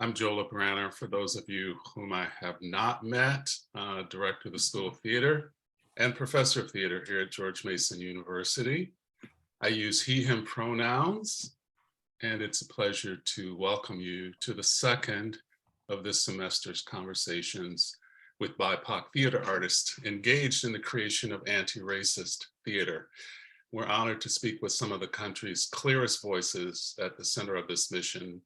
I'm Joe LeBranner. For those of you whom I have not met, Director of the School of Theater and Professor of Theater here at George Mason University. I use he, him pronouns, and it's a pleasure to welcome you to the second of this semester's conversations with BIPOC theater artists engaged in the creation of anti-racist theater. We're honored to speak with some of the country's clearest voices at the center of this mission.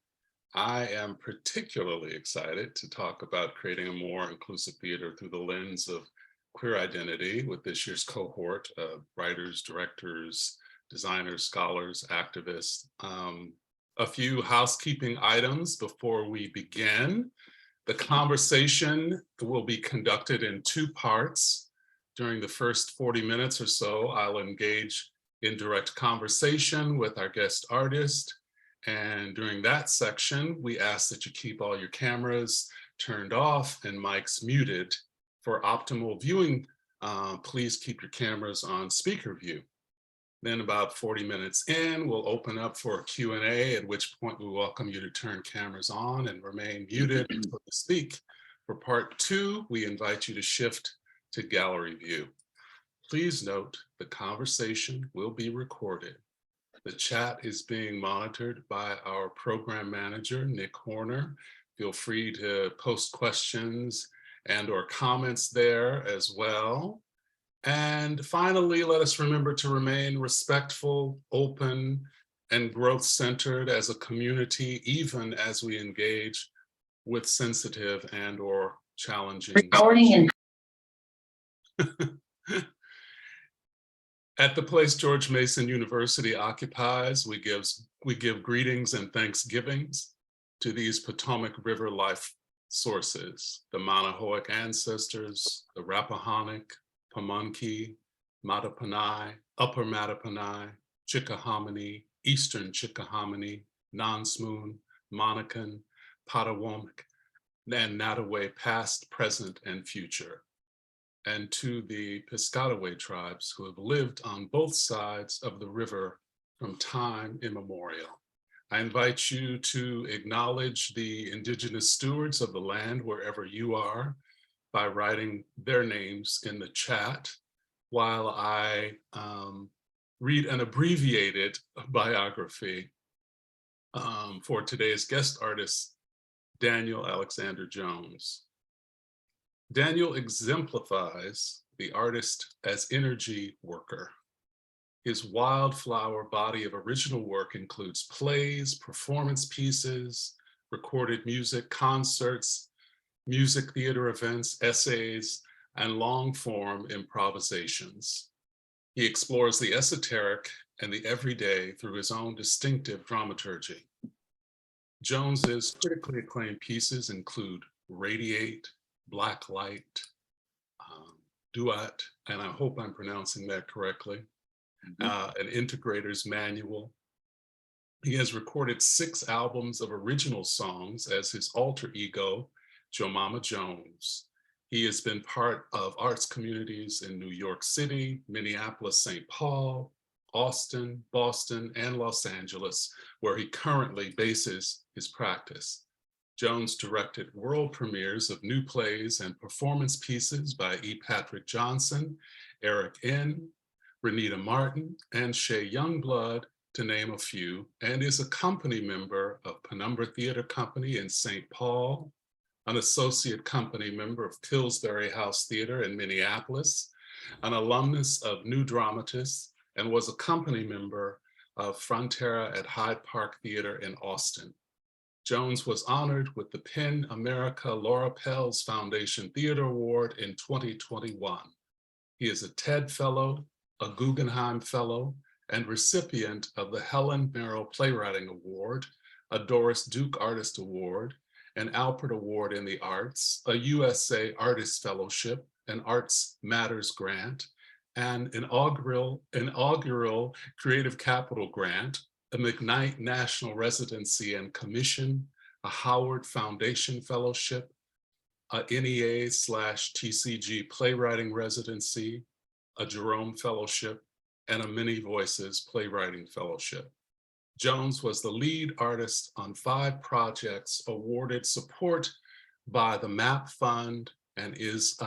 I am particularly excited to talk about creating a more inclusive theater through the lens of queer identity with this year's cohort of writers, directors, designers, scholars, activists. A few housekeeping items before we begin. The conversation will be conducted in two parts. During the first 40 minutes or so, I'll engage in direct conversation with our guest artist. And during that section, we ask that you keep all your cameras turned off and mics muted. For optimal viewing, please keep your cameras on speaker view. Then about 40 minutes in, we'll open up for a Q&A, at which point we welcome you to turn cameras on and remain muted until you speak. For part two, we invite you to shift to gallery view. Please note the conversation will be recorded. The chat is being monitored by our program manager, Nick Horner. Feel free to post questions and/or comments there as well. And finally, let us remember to remain respectful, open, and growth-centered as a community, even as we engage with sensitive and/or challenging. At the place George Mason University occupies, we give greetings and thanksgivings to these Potomac River life sources, the Manahoic ancestors, the Rappahannock, Pamunkey, Mattaponi, Upper Mattaponi, Chickahominy, Eastern Chickahominy, Nonsmoon, Monacan, Potawatomi, and Nottoway past, present, and future, and to the Piscataway tribes who have lived on both sides of the river from time immemorial. I invite you to acknowledge the indigenous stewards of the land wherever you are by writing their names in the chat while I read an abbreviated biography for today's guest artist, Daniel Alexander Jones. Daniel exemplifies the artist as energy worker. His wildflower body of original work includes plays, performance pieces, recorded music, concerts, music theater events, essays, and long-form improvisations. He explores the esoteric and the everyday through his own distinctive dramaturgy. Jones's critically acclaimed pieces include Radiate, Black Light, Duet, and I hope I'm pronouncing that correctly, an integrator's manual. He has recorded 6 albums of original songs as his alter ego, Joe Mama Jones. He has been part of arts communities in New York City, Minneapolis, St. Paul, Austin, Boston, and Los Angeles, where he currently bases his practice. Jones directed world premieres of new plays and performance pieces by E. Patrick Johnson, Eric N., Renita Martin, and Shea Youngblood, to name a few, and is a company member of Penumbra Theater Company in St. Paul, an associate company member of Pillsbury House Theater in Minneapolis, an alumnus of New Dramatists, and was a company member of Frontera at Hyde Park Theater in Austin. Jones was honored with the PEN America Laura Pels Foundation Theater Award in 2021. He is a TED Fellow, a Guggenheim Fellow, and recipient of the Helen Merrill Playwriting Award, a Doris Duke Artist Award, an Alpert Award in the Arts, a USA Artist Fellowship, an Arts Matters Grant, and an inaugural Creative Capital Grant, a McKnight National Residency and Commission, a Howard Foundation Fellowship, a NEA/TCG Playwriting Residency, a Jerome Fellowship, and a Many Voices Playwriting Fellowship. Jones was the lead artist on 5 projects awarded support by the MAP Fund and is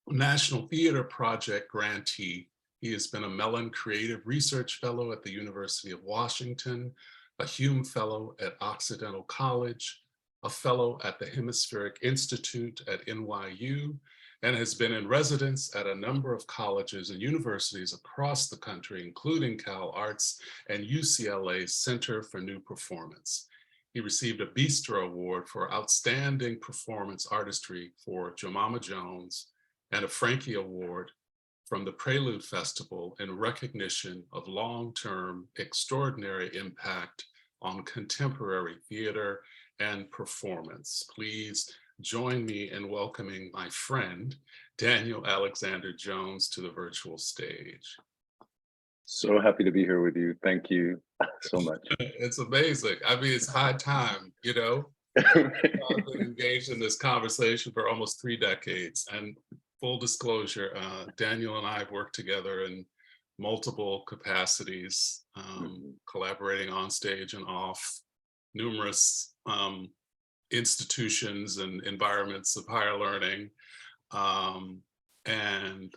National Theater Project grantee. He has been a Mellon Creative Research Fellow at the University of Washington, a Hume Fellow at Occidental College, a Fellow at the Hemispheric Institute at NYU, and has been in residence at a number of colleges and universities across the country, including Cal Arts and UCLA's Center for New Performance. He received a Bistro Award for Outstanding Performance Artistry for Jemima Jones and a Frankie Award from the Prelude Festival in recognition of long-term extraordinary impact on contemporary theater and performance. Please join me in welcoming my friend, Daniel Alexander Jones, to the virtual stage. So happy to be here with you. Thank you so much. It's amazing. I mean, it's high time, you know? I've been engaged in this conversation for almost 3 decades. And full disclosure, Daniel and I have worked together in multiple capacities, collaborating on stage and off, numerous institutions and environments of higher learning. And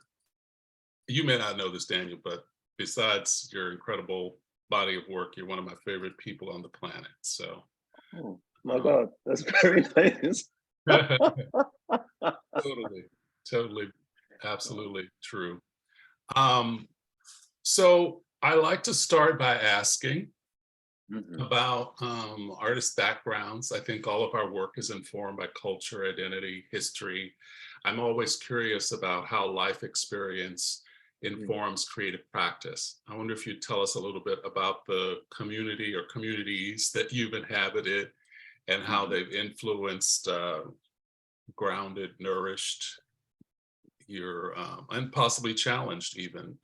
you may not know this, Daniel, but besides your incredible body of work, you're one of my favorite people on the planet. So, oh my God, that's very nice. Totally, absolutely true. So I like to start by asking about artist backgrounds. I think all of our work is informed by culture, identity, history. I'm always curious about how life experience informs creative practice. I wonder if you'd tell us a little bit about the community or communities that you've inhabited and how they've influenced, grounded, nourished your, and possibly challenged even,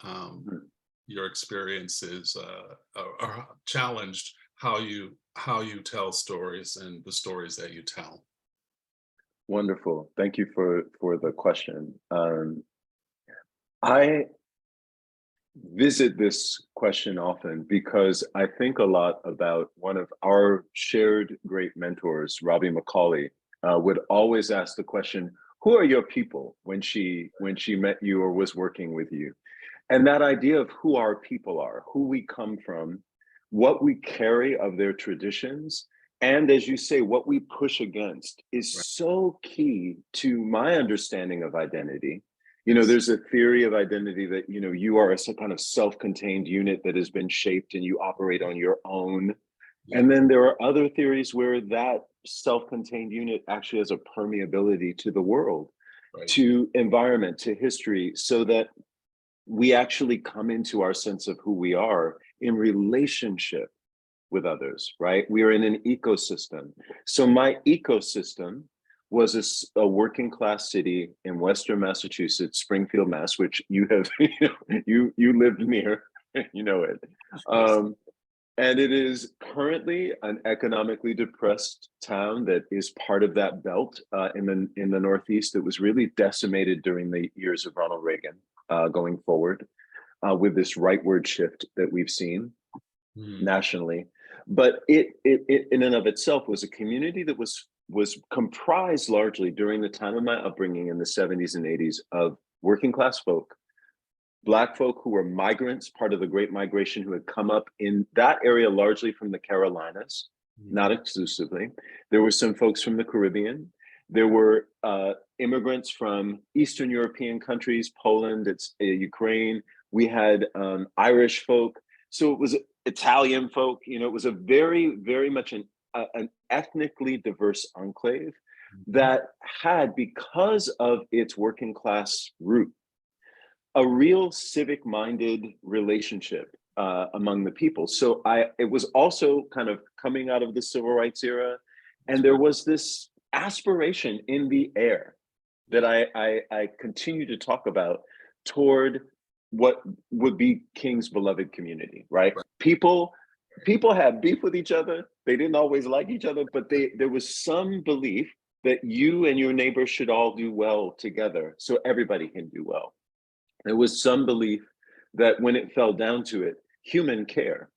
your experiences, or challenged how you tell stories and the stories that you tell. Wonderful. Thank you for the question. I visit this question often because I think a lot about one of our shared great mentors, Robbie McCauley, would always ask the question, who are your people, when she met you or was working with you? And that idea of who our people are, who we come from, what we carry of their traditions, and as you say, what we push against is so key to my understanding of identity. You know, there's a theory of identity that, you know, you are a kind of self-contained unit that has been shaped and you operate on your own. And then there are other theories where that self-contained unit actually has a permeability to the world, to environment, to history, so that we actually come into our sense of who we are in relationship with others, right? We are in an ecosystem. So my ecosystem was a working class city in Western Massachusetts, Springfield, Mass, which you have, you lived near, you know it. And it is currently an economically depressed town that is part of that belt in the Northeast that was really decimated during the years of Ronald Reagan going forward with this rightward shift that we've seen nationally. But it in and of itself was a community that was comprised largely during the time of my upbringing in the 70s and 80s of working class folk, Black folk who were migrants, part of the Great Migration, who had come up in that area largely from the Carolinas, not exclusively. There were some folks from the Caribbean. There were immigrants from Eastern European countries, Poland, Ukraine. We had Irish folk. So it was Italian folk. You know, it was a very, very much an ethnically diverse enclave that had, because of its working class root, a real civic-minded relationship among the people. So it was also kind of coming out of the civil rights era, and there was this aspiration in the air that I continue to talk about toward what would be King's beloved community, right? People had beef with each other. They didn't always like each other, but there was some belief that you and your neighbor should all do well together so everybody can do well. There was some belief that when it fell down to it, human care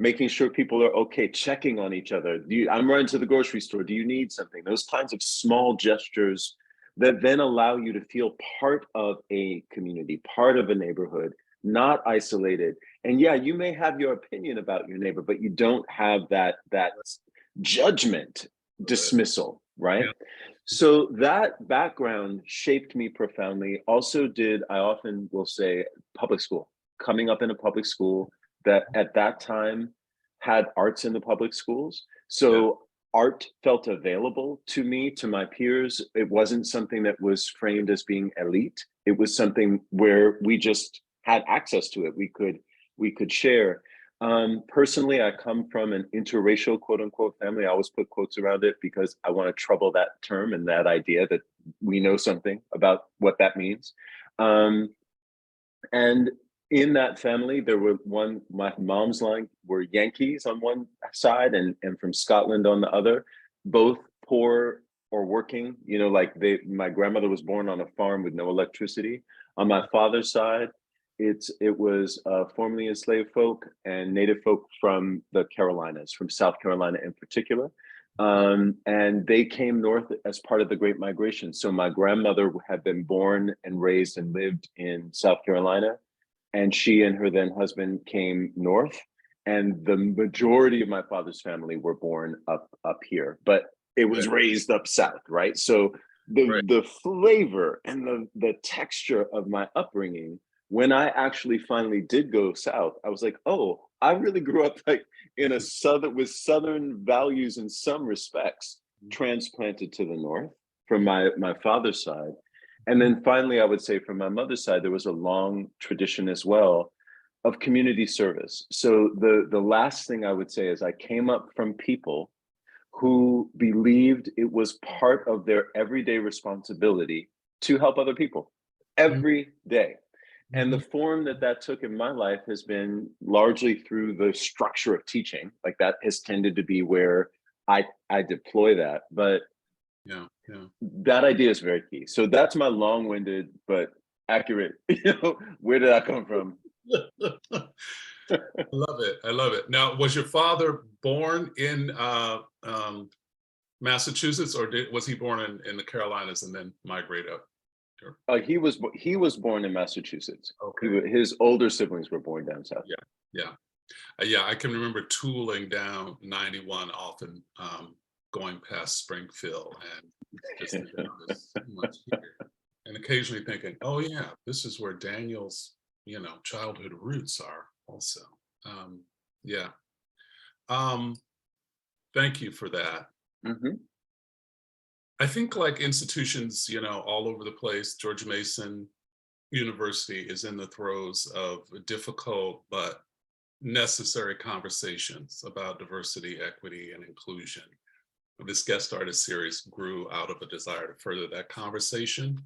making sure people are okay, checking on each other. I'm running to the grocery store. Do you need something? Those kinds of small gestures that then allow you to feel part of a community, part of a neighborhood, not isolated. And yeah, you may have your opinion about your neighbor, but you don't have that judgment, dismissal, right? Yeah. So that background shaped me profoundly. Also did, I often will say, public school. Coming up in a public school that at that time had arts in the public schools. Yeah. So art felt available to me, to my peers. It wasn't something that was framed as being elite. It was something where we just had access to it. We could share. Personally, I come from an interracial, quote unquote, family. I always put quotes around it because I want to trouble that term and that idea that we know something about what that means. And in that family, there were my mom's line were Yankees on one side and from Scotland on the other, both poor or working, like my grandmother was born on a farm with no electricity. On my father's side, it was formerly enslaved folk and native folk from the Carolinas, from South Carolina in particular. And they came north as part of the Great Migration. So my grandmother had been born and raised and lived in South Carolina, and she and her then husband came north. And the majority of my father's family were born up here, but it was raised up south, right? So the flavor and the texture of my upbringing, when I actually finally did go south, I was like, oh, I really grew up like in a with southern values in some respects, transplanted to the north from my father's side. And then finally, I would say from my mother's side, there was a long tradition as well of community service. So the last thing I would say is I came up from people who believed it was part of their everyday responsibility to help other people every day. And the form that took in my life has been largely through the structure of teaching. Like that has tended to be where I deploy that. But Yeah. that idea is very key. So that's my long-winded but accurate, where did I come from? I love it. I love it. Now, was your father born in Massachusetts, or was he born in the Carolinas and then migrate up? He was born in Massachusetts. Okay. His older siblings were born down south. Yeah. Yeah. I can remember tooling down 91 often, going past Springfield and just thinking, oh, there's so much here. And occasionally thinking, oh yeah, this is where Daniel's, childhood roots are also. Yeah. Thank you for that. Mm-hmm. I think like institutions, all over the place, George Mason University is in the throes of difficult but necessary conversations about diversity, equity, and inclusion. This guest artist series grew out of a desire to further that conversation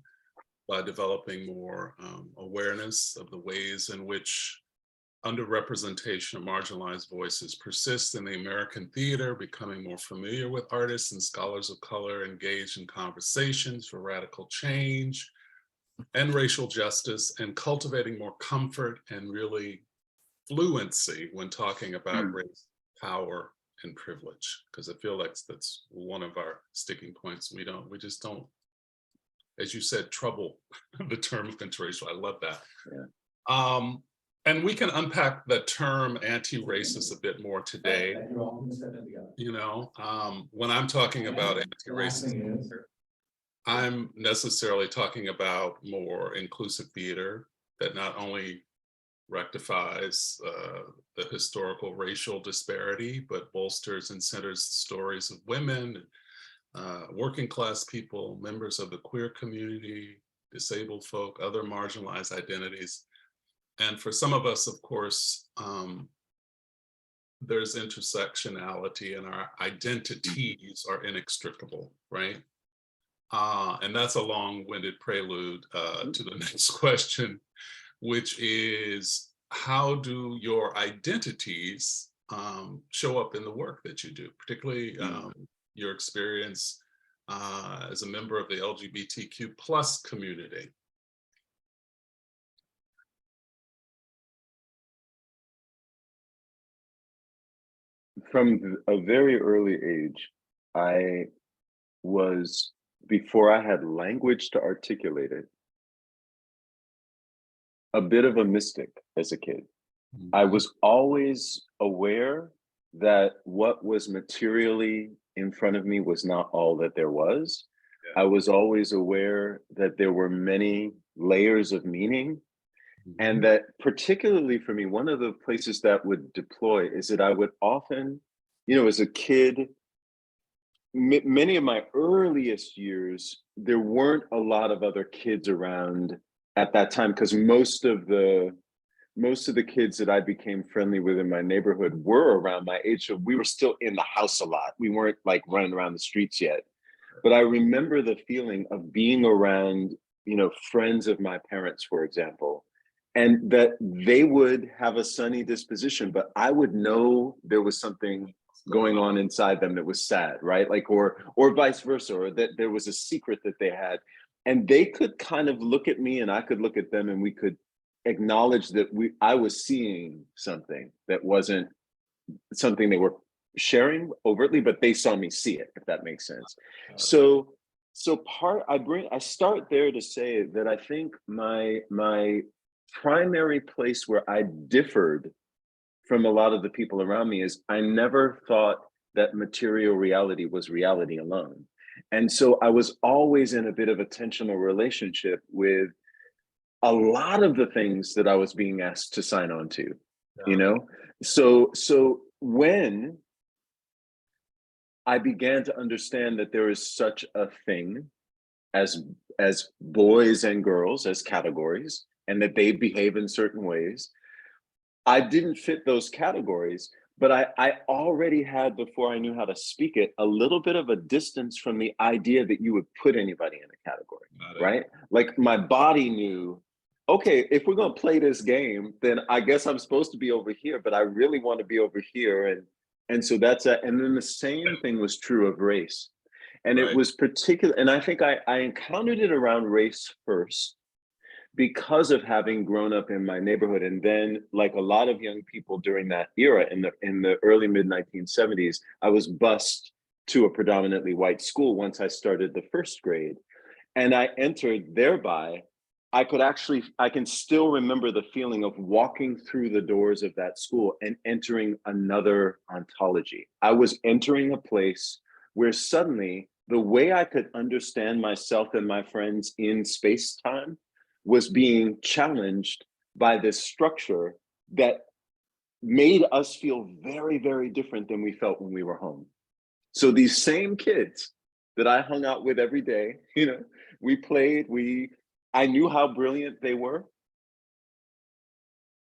by developing more awareness of the ways in which underrepresentation of marginalized voices persists in the American theater, becoming more familiar with artists and scholars of color engaged in conversations for radical change and racial justice, and cultivating more comfort and really fluency when talking about race, power, and privilege. Because I feel like that's one of our sticking points. We just don't, as you said, trouble the term of interracial. I love that. Yeah. And we can unpack the term anti-racist a bit more today. When I'm talking about anti-racist, I'm necessarily talking about more inclusive theater that not only rectifies the historical racial disparity, but bolsters and centers stories of women, working class people, members of the queer community, disabled folk, other marginalized identities. And for some of us, of course, there's intersectionality and our identities are inextricable, right? And that's a long-winded prelude to the next question, which is, how do your identities show up in the work that you do, particularly your experience as a member of the LGBTQ plus community? From a very early age, I was, before I had language to articulate it, a bit of a mystic as a kid. I Mhm. was always aware that what was materially in front of me was not all that there was. Yeah. I was always aware that there were many layers of meaning, and Mhm. that particularly for me, one of the places that would deploy is that I would often, as a kid, many of my earliest years, there weren't a lot of other kids around at that time because most of the kids that I became friendly with in my neighborhood were around my age. So we were still in the house a lot. We weren't like running around the streets yet. But I remember the feeling of being around, friends of my parents, for example, and that they would have a sunny disposition, but I would know there was something What's going going on? on inside them that was sad, right? Like, or vice versa, or that there was a secret that they had. And they could kind of look at me and I could look at them and we could acknowledge that I was seeing something that wasn't something they were sharing overtly, but they saw me see it, if that makes sense. Got it. So I start there to say that I think my primary place where I differed from a lot of the people around me is I never thought that material reality was reality alone. And so I was always in a bit of a tensional relationship with a lot of the things that I was being asked to sign on to, you Got it. know? So when I began to understand that there is such a thing as boys and girls as categories, and that they behave in certain ways, I didn't fit those categories, but I already had, before I knew how to speak it, a little bit of a distance from the idea that you would put anybody in a category, Got it. right? Like my body knew, okay, if we're gonna play this game, then I guess I'm supposed to be over here, but I really want to be over here. And so that's a, and then the same thing was true of race. And it Right. was particular, and I think I encountered it around race first because of having grown up in my neighborhood. And then, like a lot of young people during that era, in the early mid 1970s, I was bused to a predominantly white school once I started the first grade. And I entered, thereby I can still remember the feeling of walking through the doors of that school and entering another ontology. I was entering a place where suddenly the way I could understand myself and my friends in space time was being challenged by this structure that made us feel very, very different than we felt when we were home. So these same kids that I hung out with every day, we played, I knew how brilliant they were,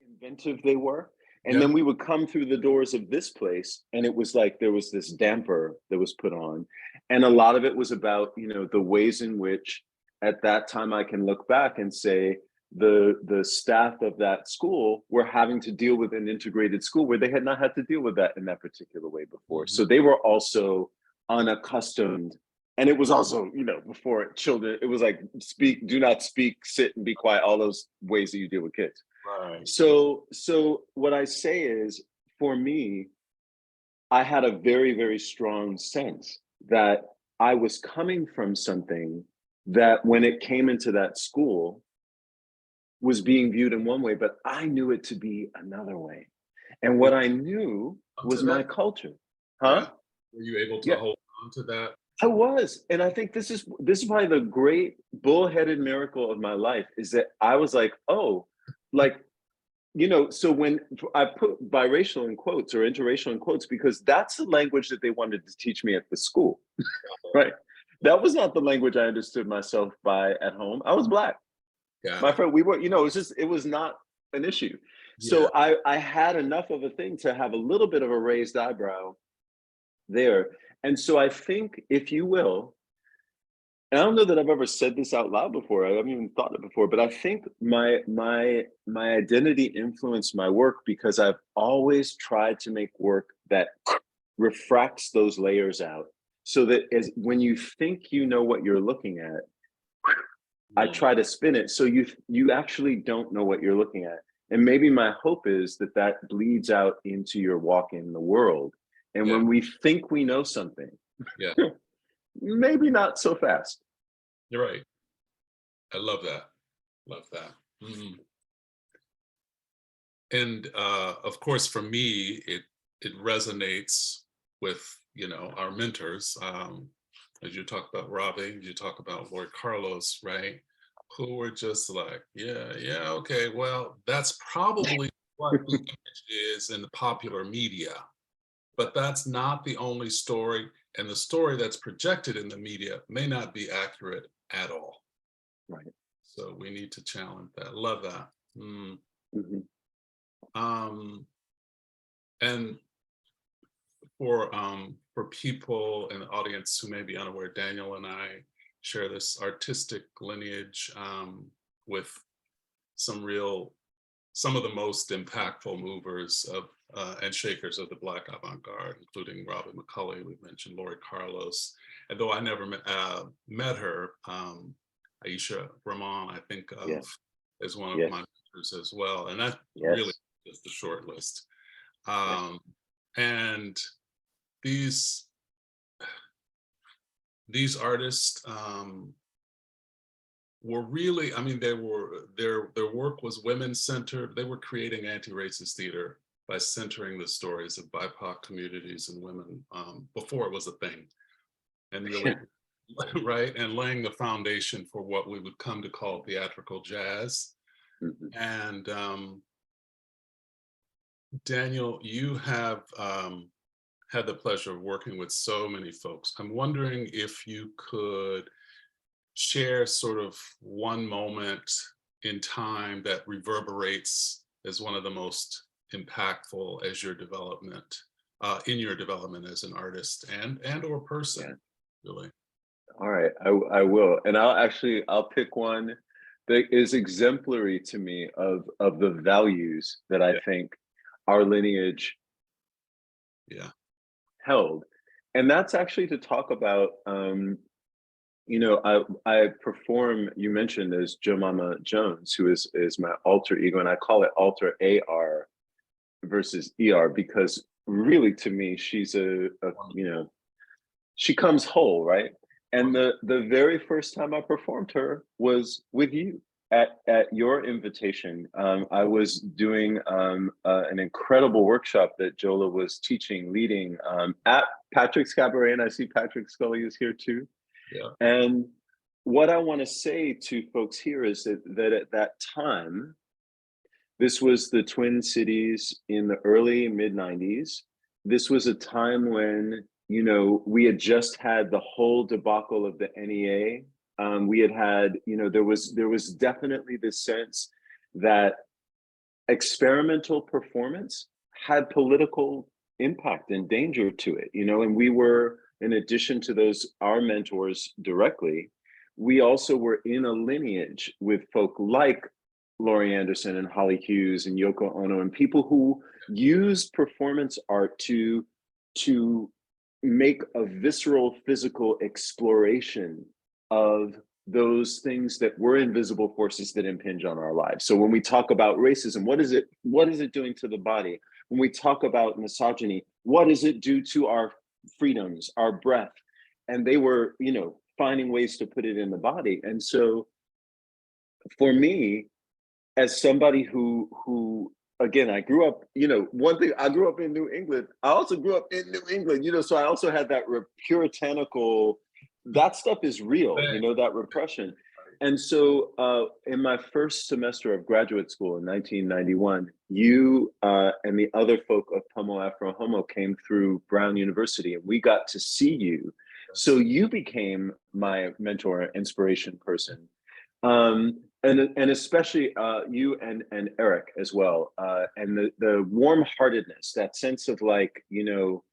inventive they were. And Yeah. then we would come through the doors of this place, and it was like there was this damper that was put on. And a lot of it was about, the ways in which at that time I can look back and say the staff of that school were having to deal with an integrated school where they had not had to deal with that in that particular way before. Mhm. So they were also unaccustomed. And it was also, before children, it was like speak, do not speak, sit and be quiet, all those ways that you deal with kids. Right. So what I say is, for me, I had a very, very strong sense that I was coming from something that when it came into that school was being viewed in one way, but I knew it to be another way. And Were what you I knew up to was my that? culture. Yeah. Huh? Were you able to Yeah, hold on to that? I was. And I think this is probably the great bullheaded miracle of my life is that I was like, oh, like so when I put biracial in quotes or interracial in quotes, because that's the language that they wanted to teach me at the school, right? That was not the language I understood myself by at home. I was Black. Got My it. friend, it was not an issue. Yeah. So I had enough of a thing to have a little bit of a raised eyebrow there. And so I think, if you will, and I don't know that I've ever said this out loud before. I haven't even thought it before, but I think my identity influenced my work because I've always tried to make work that refracts those layers out, so that as when you think you know what you're looking at, I Mm. try to spin it so you actually don't know what you're looking at. And maybe my hope is that that bleeds out into your walk in the world, And Yeah. when we think we know something, Yeah. maybe not so fast. You're right. I love that. Love that. Mhm. And of course, for me, it resonates with, you know, our mentors. As you talk about Robbie, you talk about Lord Carlos, right? Who were just like, yeah, yeah, okay, well, that's probably what the image is in the popular media, but that's not the only story, and the story that's projected in the media may not be accurate at all. Right. So we need to challenge that. Love that. Mm. Mhm. Um, and for people in the audience who may be unaware, Daniel and I share this artistic lineage with some some of the most impactful movers of and shakers of the Black avant-garde, including Robin McCulley. We mentioned Lori Carlos, and though I never met her, Aisha Rahman, I think of Yes. as one of Yes. my mentors as well, and that really Yes. is the short list. Yes. And these artists were really, I mean, their work was women centered. They were creating anti-racist theater by centering the stories of BIPOC communities and women before it was a thing, and really right, and laying the foundation for what we would come to call theatrical jazz. Mhm. And Daniel, you have had the pleasure of working with so many folks. I'm wondering if you could share sort of one moment in time that reverberates as one of the most impactful as your development, in your development as an artist and or person, Yeah. really. All right. I will. And I'll pick one that is exemplary to me of the values that I Yeah, think our lineage yeah, held. And that's actually to talk about you know, I perform, you mentioned, as Jemima Jones, who is my alter ego, and I call it alter AR versus ER because really to me she's a you wonderful, know, she comes whole, right? And wonderful. the very first time I performed her was with you at your invitation. I was doing an incredible workshop that Jola was teaching, leading at Patrick's Cabaret, and I see Patrick Scully is here too. Yeah, And what I want to say to folks here is that at that time, this was the Twin Cities in the early mid 90s. This was a time when, you know, we had just had the whole debacle of the NEA. We had, you know, there was definitely this sense that experimental performance had political impact and danger to it, you know, and we were, in addition to those, our mentors directly, we also were in a lineage with folk like Laurie Anderson and Holly Hughes and Yoko Ono and people who used performance art to make a visceral physical exploration of those things that were invisible forces that impinge on our lives. So when we talk about racism, what is it doing to the body? When we talk about misogyny, what does it do to our freedoms, our breath? And they were, you know, finding ways to put it in the body. And so for me, as somebody who again, I grew up, you know, one thing, I grew up in New England. I also grew up in New England, you know, so I also had that puritanical, that stuff is real, you thanks. know, that repression. And so in my first semester of graduate school in 1991, you and the other folk of Pomo Afro Homo came through Brown University and we got to see you. So you became my mentor, inspiration person. And especially you and Eric as well, and the warm-heartedness, that sense of like, you know,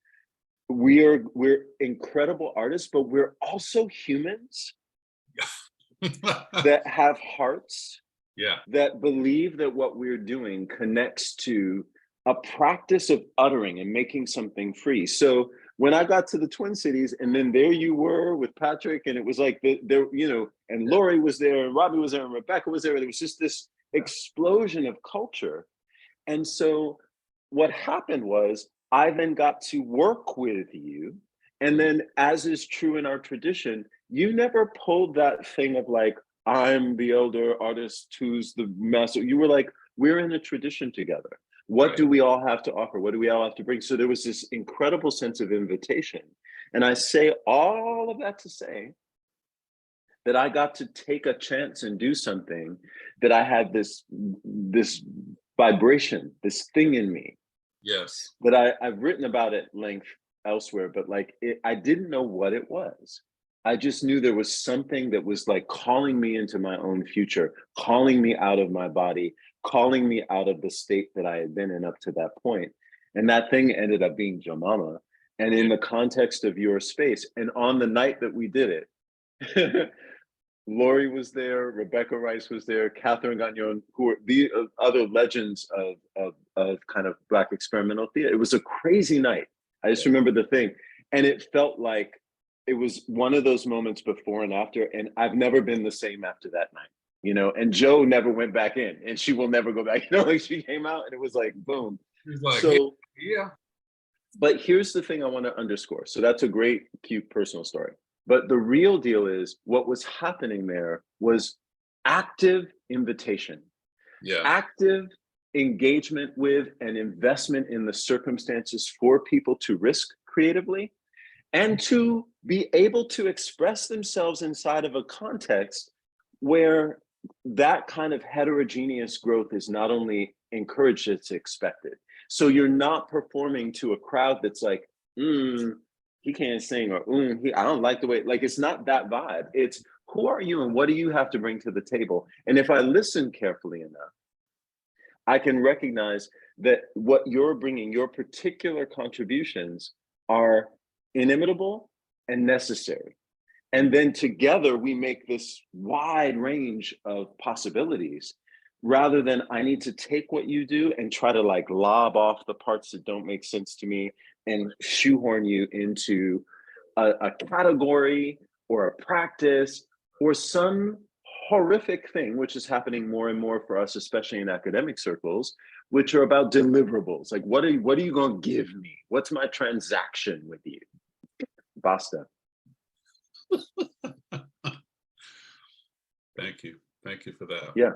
we're incredible artists, but we're also humans that have hearts Yeah, that believe that what we're doing connects to a practice of uttering and making something free. So when I got to the Twin Cities, and then there you were with Patrick, and it was like there, you know, and yeah, Lori was there, and Robbie was there, and Rebecca was there. There was just this yeah. explosion of culture. And so what happened was I then got to work with you. And Mhm. then, as is true in our tradition, you never pulled that thing of like, I'm the elder artist who's the master. You were like, we're in a tradition together. What Right. do we all have to offer? What do we all have to bring? So there was this incredible sense of invitation. And I say all of that to say that I got to take a chance and do something that I had this vibration, this thing in me Yes. that I've written about at length elsewhere, but like I didn't know what it was. I just knew there was something that was like calling me into my own future, calling me out of my body, calling me out of the state that I had been in up to that point. And that thing ended up being Jamama. And Yeah. in the context of your space, and on the night that we did it, Lori was there, Rebecca Rice was there, Catherine Gagnon, who were the other legends of kind of Black experimental theater. It was a crazy night. I just remember the thing. And it felt like it was one of those moments before and after. And I've never been the same after that night, you know. And Joe never went back in and she will never go back. You know, like she came out and it was like, boom. He's like, yeah, So, yeah. but here's the thing I want to underscore. So that's a great, cute personal story. But the real deal is what was happening there was active invitation, Yeah. active engagement with and investment in the circumstances for people to risk creatively and to be able to express themselves inside of a context where that kind of heterogeneous growth is not only encouraged, it's expected. So you're not performing to a crowd that's like, he can't sing, or I don't like the way, like it's not that vibe. It's who are you and what do you have to bring to the table? And if I listen carefully enough, I can recognize that what you're bringing, your particular contributions are inimitable and necessary. And then together we make this wide range of possibilities rather than I need to take what you do and try to like lob off the parts that don't make sense to me and shoehorn you into a category or a practice or some horrific thing, which is happening more and more for us, especially in academic circles, which are about deliverables. Like, what are you going to give me? What's my transaction with you? Basta. Thank you. Thank you for that. Yeah.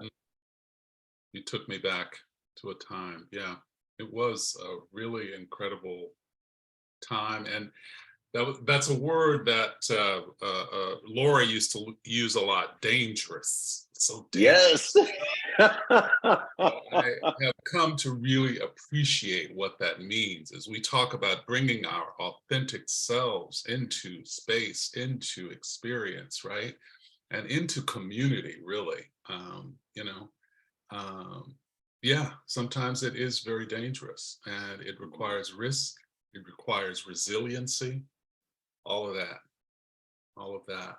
You took me back to a time. Yeah. It was a really incredible time. And that's a word that Laura used to use a lot, dangerous. So dangerous. Yes. I have come to really appreciate what that means as we talk about bringing our authentic selves into space, into experience, right? And into community, really. You know, yeah, sometimes it is very dangerous and it requires risk, it requires resiliency, all of that, all of that.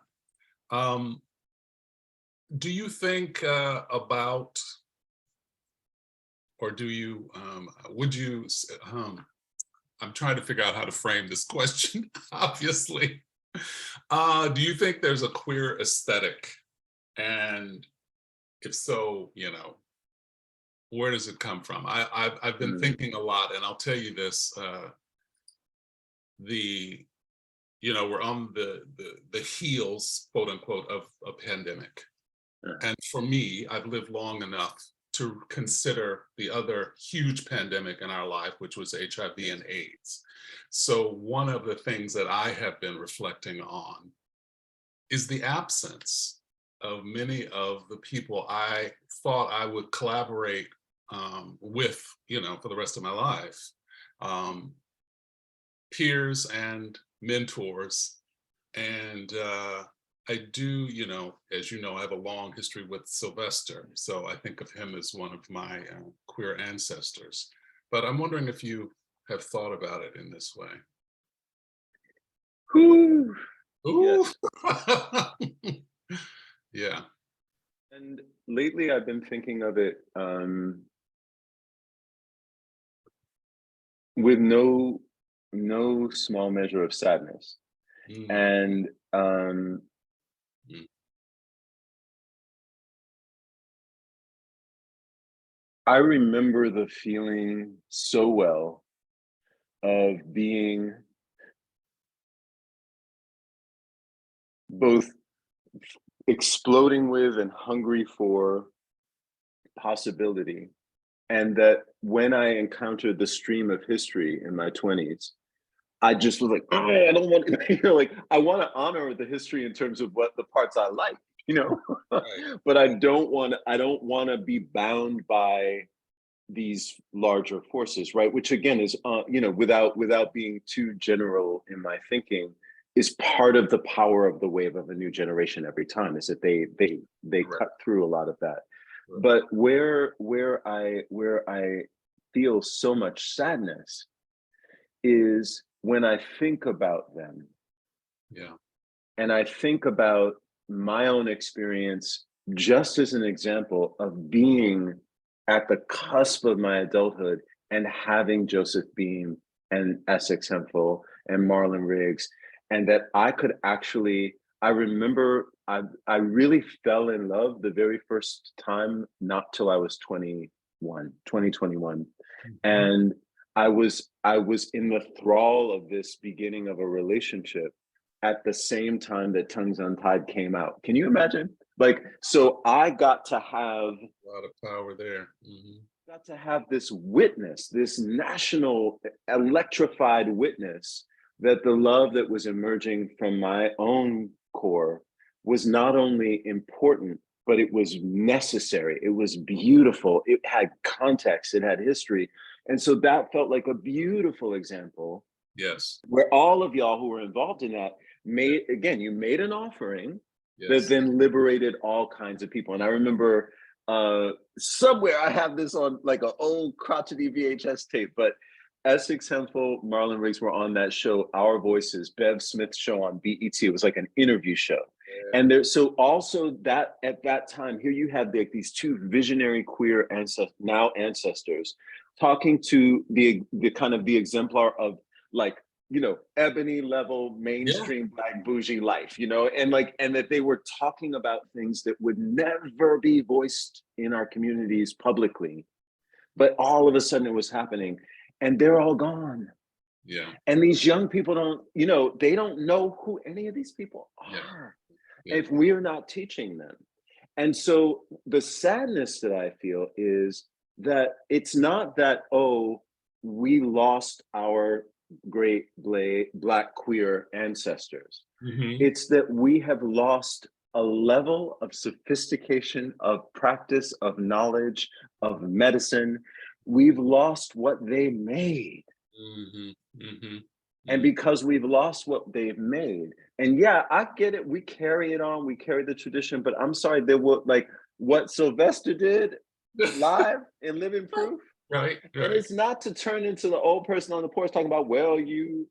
Do you think about, or do you, would you, I'm trying to figure out how to frame this question, obviously. Do you think there's a queer aesthetic? And if so, you know, where does it come from? I've been Mm, thinking a lot, and I'll tell you this: the you know we're on the heels, quote unquote, of a pandemic, uh, and for me, I've lived long enough to consider the other huge pandemic in our life, which was HIV and AIDS. So one of the things that I have been reflecting on is the absence of many of the people I thought I would collaborate with, you know, for the rest of my life, um, peers and mentors. And I do, you know, as you know, I have a long history with Sylvester. So I think of him as one of my queer ancestors. But I'm wondering if you have thought about it in this way. whew, Ooh. yes. Yeah. And lately I've been thinking of it with no small measure of sadness. Mm, And mm, I remember the feeling so well of being both exploding with and hungry for possibility. And that when I encountered the stream of history in my 20s, I just was like, oh, I don't want to, like, I want to honor the history in terms of what the parts I like, Right. but I don't want to be bound by these larger forces, right? Which again is, without being too general in my thinking, is part of the power of the wave of a new generation every time, is that they Right. cut through a lot of that. Right. But where I feel so much sadness is when I think about them, Yeah. and I think about my own experience just as an example of being at the cusp of my adulthood and having Joseph Beam and Essex Hemphill and Marlon Riggs, and that I could actually, I remember I really fell in love the very first time, not till I was 2021. And I was in the thrall of this beginning of a relationship at the same time that Tongues Untied came out. Can you imagine? Like, so I got to have A lot of power there. this witness, this national electrified witness, that the love that was emerging from my own core was not only important, but it was necessary. It was beautiful. It had context. It had history. And so that felt like a beautiful example Yes. where all of y'all who were involved in that you made an offering that Yes. then liberated all kinds of people. And I remember somewhere I have this on like an old crotchety VHS tape, but Essex Hemphill, Marlon Riggs were on that show, Our Voices, Bev Smith's show on BET. It was like an interview show. Yeah. And there's so also that at that time, here you had these two visionary queer ancestors talking to the kind of the exemplar of, like, ebony level mainstream Black bougie life, and that they were talking about things that would never be voiced in our communities publicly, but all of a sudden it was happening, and they're all gone. Yeah. And these young people they don't know who any of these people are if we're not teaching them. And so the sadness that I feel is that it's not that, oh, we lost our great Black queer ancestors. It's that we have lost a level of sophistication, of practice, of knowledge, of medicine. We've lost what they made. And because we've lost what they've made, and yeah, I get it, we carry it on, we carry the tradition, but I'm sorry, there were, like, what Sylvester did live in Living Proof. Right. And it's not to turn into the old person on the porch talking about, well, you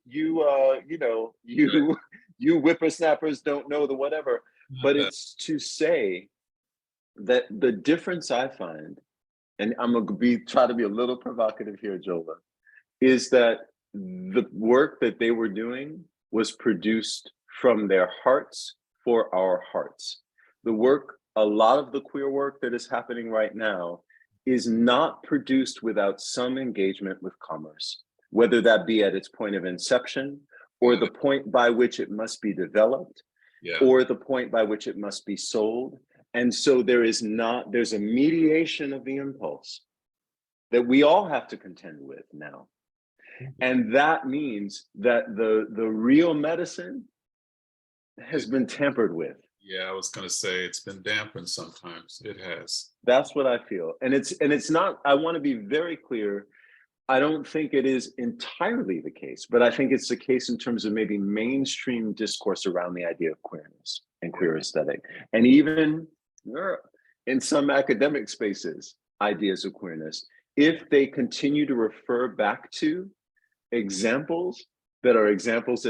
whippersnappers don't know the whatever, but it's to say that the difference I find, and I'm gonna try to be a little provocative here, Jola, is that the work that they were doing was produced from their hearts for our hearts. The work, a lot of the queer work that is happening right now, is not produced without some engagement with commerce, whether that be at its point of inception, or the point by which it must be developed, or the point by which it must be sold. And so there's a mediation of the impulse that we all have to contend with now. And that means that the real medicine has been tampered with. Yeah, I was going to say it's been dampened sometimes. It has. That's what I feel. And it's not, I want to be very clear, I don't think it is entirely the case, but I think it's the case in terms of maybe mainstream discourse around the idea of queerness and queer aesthetic. And even in some academic spaces, ideas of queerness, if they continue to refer back to examples that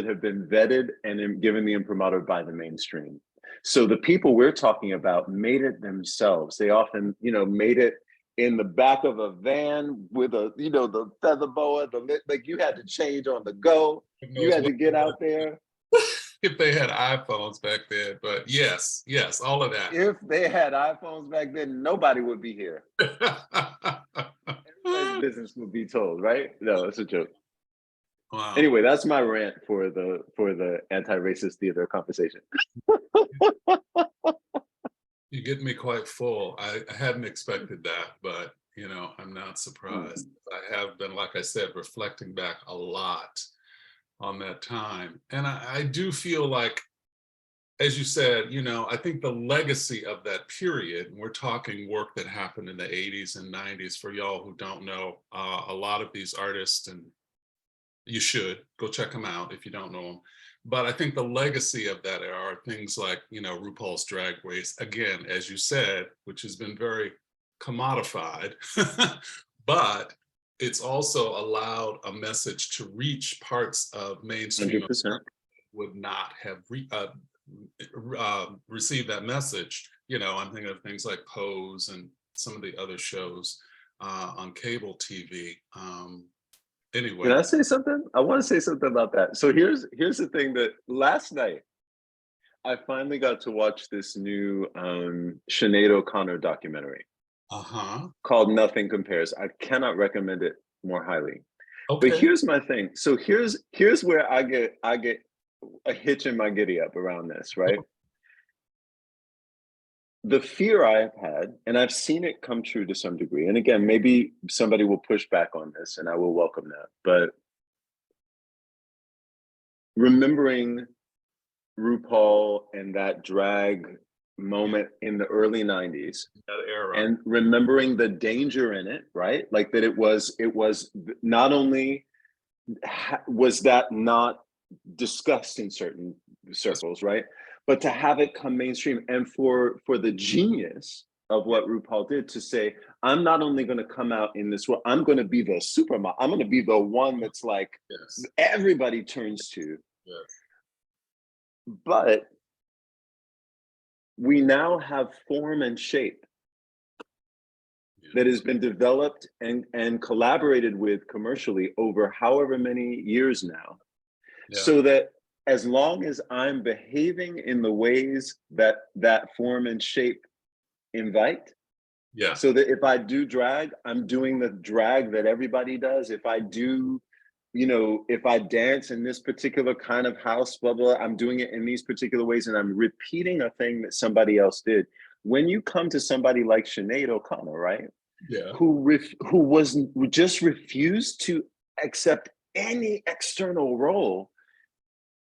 have been vetted and given the imprimatur by the mainstream. So the people we're talking about made it themselves. They often, made it in the back of a van with the feather boa, like you had to change on the go. You had to get out there. If they had iPhones back then, but yes, all of that. If they had iPhones back then, nobody would be here. Everybody's business would be told, right? No, it's a joke. Wow. Anyway, that's my rant for the anti-racist theater conversation. You get me quite full. I hadn't expected that, but I'm not surprised. Mhm. I have been, like I said, reflecting back a lot on that time. And I do feel like, as you said, I think the legacy of that period, and we're talking work that happened in the 80s and 90s for y'all who don't know, a lot of these artists, and you should go check them out if you don't know them. But I think the legacy of that are things like, RuPaul's Drag Race, again, as you said, which has been very commodified, but it's also allowed a message to reach parts of mainstream 100%. would not have received that message. I'm thinking of things like Pose and some of the other shows on cable TV. Can Anyway. I say something? I want to say something about that. So here's the thing, that last night I finally got to watch this new Sinead O'Connor documentary Uh-huh. called Nothing Compares. I cannot recommend it more highly. But Okay. here's my thing. So here's where I get a hitch in my giddy up around this, right? The fear I have had, and I've seen it come true to some degree, and again, maybe somebody will push back on this and I will welcome that, but remembering RuPaul and that drag moment in the early 90s, That era. and remembering the danger in it, right? Like that it was not only was that not discussed in certain circles, right? But to have it come mainstream, and for the genius of what RuPaul did to say, I'm not only going to come out in this world, I'm going to be the supermodel. I'm going to be the one that's like Yes. everybody turns to. Yes. But we now have form and shape that has been developed and collaborated with commercially over however many years now, Yeah. so that as long as I'm behaving in the ways that that form and shape invite, Yeah. so that if I do drag, I'm doing the drag that everybody does. If I do, if I dance in this particular kind of house, blah, blah, I'm doing it in these particular ways, and I'm repeating a thing that somebody else did. When you come to somebody like Sinead O'Connor, right? Yeah. Who just refused to accept any external role,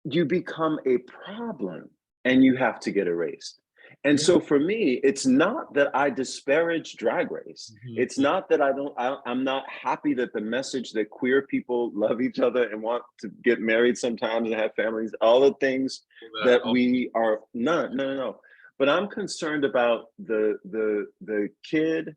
you become a problem and you have to get erased. And Yeah. so for me, it's not that I disparage Drag Race. Mhm. It's not that I'm not happy that the message that queer people love each other and want to get married sometimes and have families, all the things that we are, no. But I'm concerned about the kid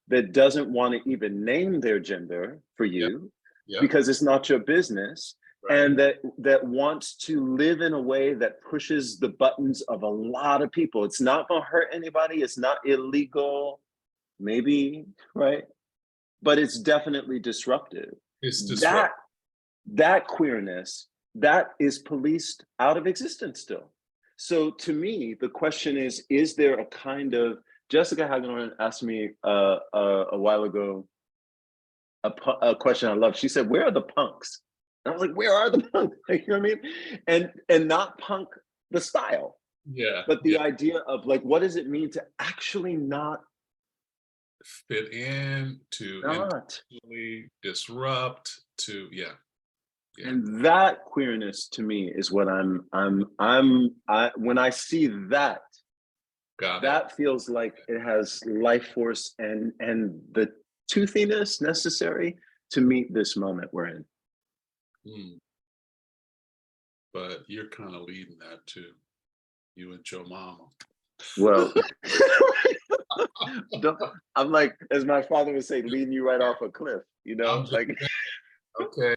that doesn't want to even name their gender for you, Yeah. because it's not your business, Right. and that wants to live in a way that pushes the buttons of a lot of people. It's not going to hurt anybody. It's not illegal, maybe, right? But it's definitely disruptive. It's disruptive. That queerness, that is policed out of existence still. So to me, the question is there a kind of, Jessica Hagedorn asked me a while ago a question I love. She said, "Where are the punks?" And I was like, "Where are the punks?" You know what I mean? And not punk the style, Yeah. but the idea of like, what does it mean to actually not Fit in, to intentionally disrupt, to yeah. And that queerness to me is what when I see that, that feels like it has life force and the toothiness necessary to meet this moment we're in. But you're kind of leading that too, you and Joe Mama. Well, I'm like, as my father would say, leading you right off a cliff, like. Okay.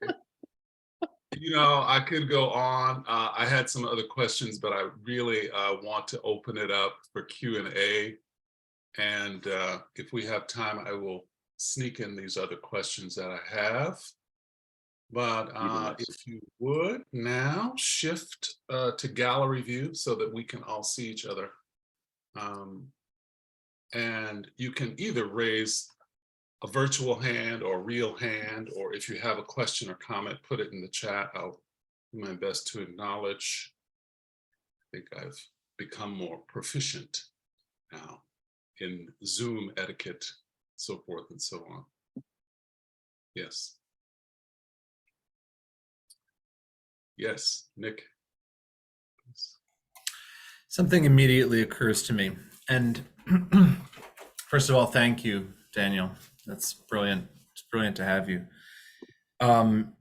I could go on. I had some other questions, but I really want to open it up for Q&A. And if we have time, I will sneak in these other questions that I have. But if you would now shift to gallery view so that we can all see each other. And you can either raise a virtual hand or a real hand, or if you have a question or comment, put it in the chat. I'll do my best to acknowledge. I think I've become more proficient now in Zoom etiquette, so forth and so on. Yes. Yes, Nick. Something immediately occurs to me. And first of all, thank you, Daniel. That's brilliant. It's brilliant to have you. I'm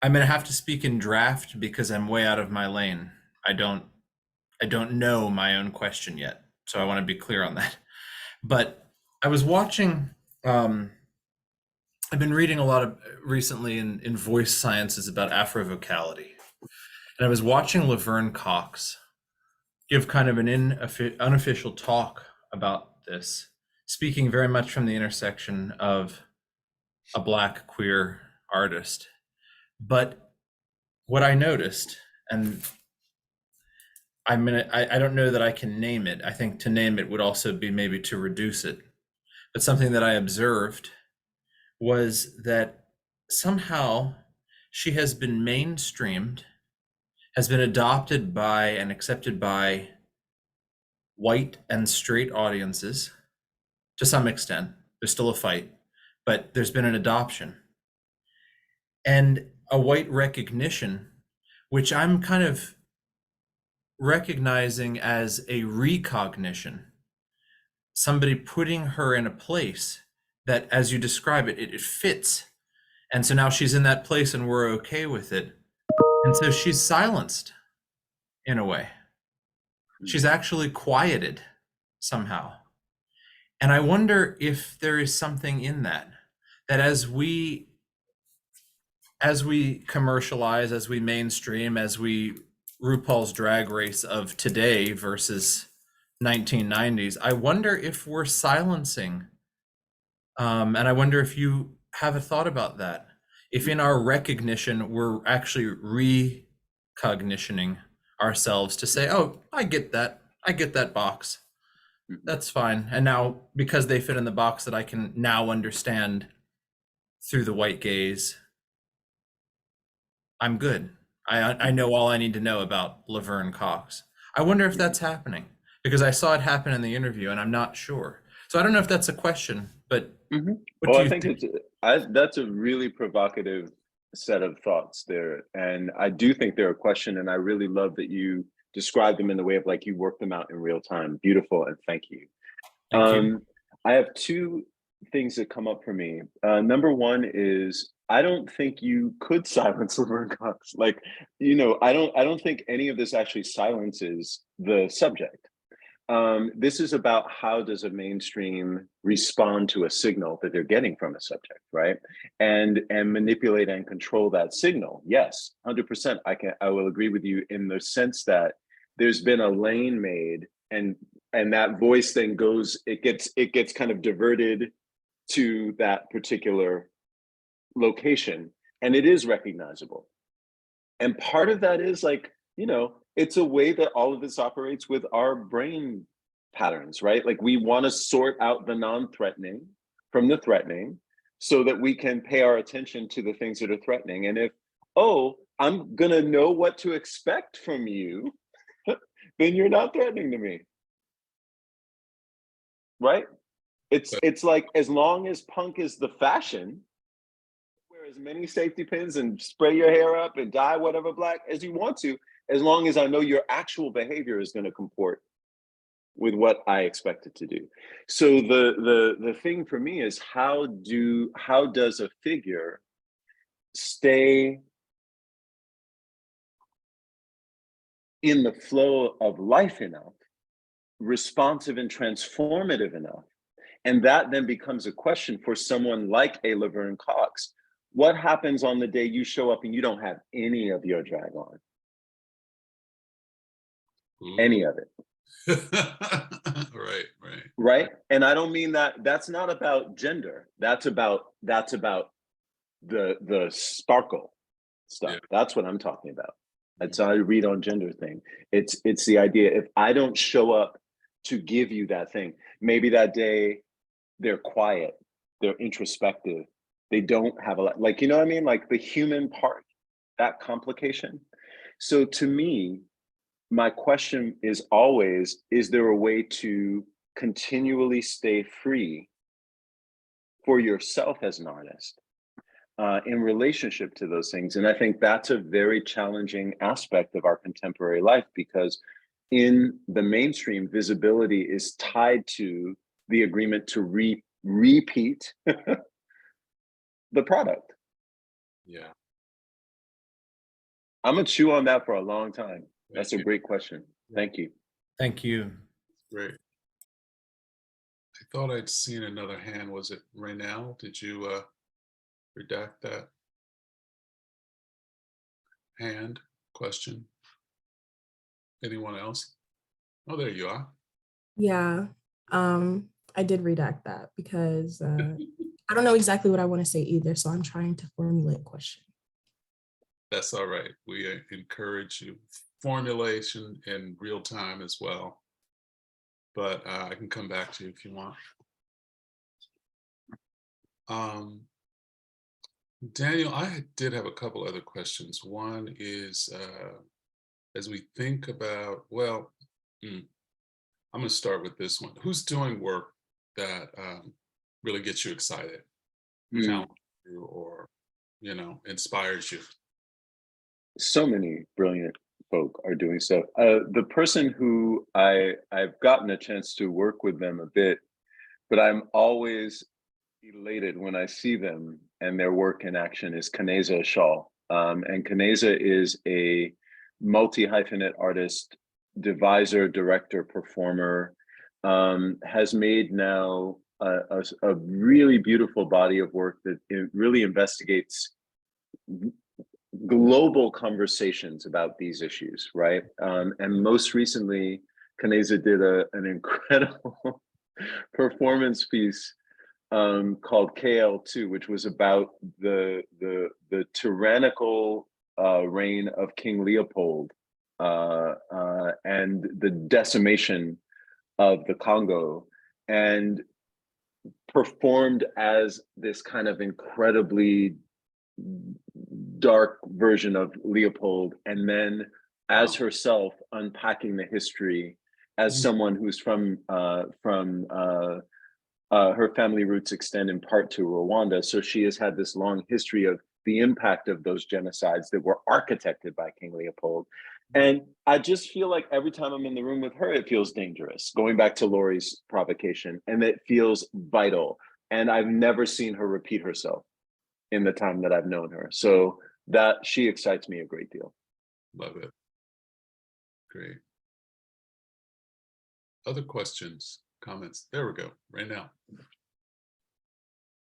going to have to speak in draft because I'm way out of my lane. I don't know my own question yet. So I want to be clear on that. But I was watching, I've been reading a lot of recently in voice sciences about Afrovocality. And I was watching Laverne Cox give kind of an unofficial talk about this, speaking very much from the intersection of a Black queer artist. But what I noticed, and I don't know that I can name it. I think to name it would also be maybe to reduce it. But something that I observed was that somehow she has been mainstreamed, has been adopted by and accepted by white and straight audiences to some extent. There's still a fight, but there's been an adoption and a white recognition, which I'm kind of recognizing as a recognition, somebody putting her in a place that, as you describe it, it fits. And so now she's in that place and we're okay with it. And so she's silenced in a way. She's actually quieted somehow. And I wonder if there is something in that as we commercialize, as we mainstream, as we RuPaul's Drag Race of today versus 1990s, I wonder if we're silencing, and I wonder if you have a thought about that. If in our recognition, we're actually recognitioning ourselves to say, oh, I get that box. That's fine. And now, because they fit in the box that I can now understand through the white gaze, I'm good. I know all I need to know about Laverne Cox. I wonder if that's happening because I saw it happen in the interview and I'm not sure. So I don't know if that's a question, but what do you think? That's a really provocative set of thoughts there. And I do think they're a question, and I really love that you describe them in the way of like you work them out in real time. Beautiful, and thank you. Thank you. I have two things that come up for me. Number one is I don't think you could silence Laverne Cox. Like, I don't think any of this actually silences the subject. This is about how does a mainstream respond to a signal that they're getting from a subject, right? And manipulate and control that signal. Yes, 100%. I will agree with you in the sense that there's been a lane made, and that voice then goes. It gets kind of diverted to that particular location, and it is recognizable. And part of that is like, it's a way that all of this operates with our brain patterns, right? Like we want to sort out the non-threatening from the threatening so that we can pay our attention to the things that are threatening. And if, I'm going to know what to expect from you, then you're not threatening to me. Right? It's like, as long as punk is the fashion, wear as many safety pins and spray your hair up and dye whatever black as you want to, as long as I know your actual behavior is going to comport with what I expect it to do. So the thing for me is how does a figure stay in the flow of life enough, responsive and transformative enough? And that then becomes a question for someone like a Laverne Cox. What happens on the day you show up and you don't have any of your drag on? Any of it. Right. And I don't mean that's not about gender. That's about the sparkle stuff. Yeah. That's what I'm talking about. That's how I read on gender thing. It's the idea, if I don't show up to give you that thing, maybe that day they're quiet they're introspective. They don't have a lot, like, you know what I mean? Like the human part, that complication. So to me, my question is always, is there a way to continually stay free for yourself as an artist in relationship to those things? And I think that's a very challenging aspect of our contemporary life, because in the mainstream, visibility is tied to the agreement to repeat the product. Yeah. I'm gonna chew on that for a long time. That's a you. great question. Thank you. Thank you. Great. I thought I'd seen another hand. Was it Raynell? Did you redact that hand question? Anyone else? Oh, there you are. Yeah, I did redact that because I don't know exactly what I want to say either, so I'm trying to formulate a question. That's all right. We encourage you formulation in real time as well. But I can come back to you if you want. Daniel, I did have a couple other questions. One is, as we think about, well, I'm going to start with this one. Who's doing work that really gets you excited, challenges you, or, you know, inspires you? So many brilliant folk are doing stuff. The person who I've gotten a chance to work with them a bit, but I'm always elated when I see them and their work in action is Kaneza Shaw. And Kaneza is a multi-hyphenate artist, deviser, director, performer, has made now a really beautiful body of work that it really investigates global conversations about these issues, right? And most recently, Kaneza did an incredible performance piece called KL2, which was about the tyrannical reign of King Leopold and the decimation of the Congo, and performed as this kind of incredibly dark version of Leopold, and then as herself unpacking the history as someone who's from her family roots extend in part to Rwanda. So she has had this long history of the impact of those genocides that were architected by King Leopold. And I just feel like every time I'm in the room with her, it feels dangerous, going back to Lori's provocation, and it feels vital. And I've never seen her repeat herself in the time that I've known her. So that she excites me a great deal. Love it. Great. Other questions, comments? There we go, right now.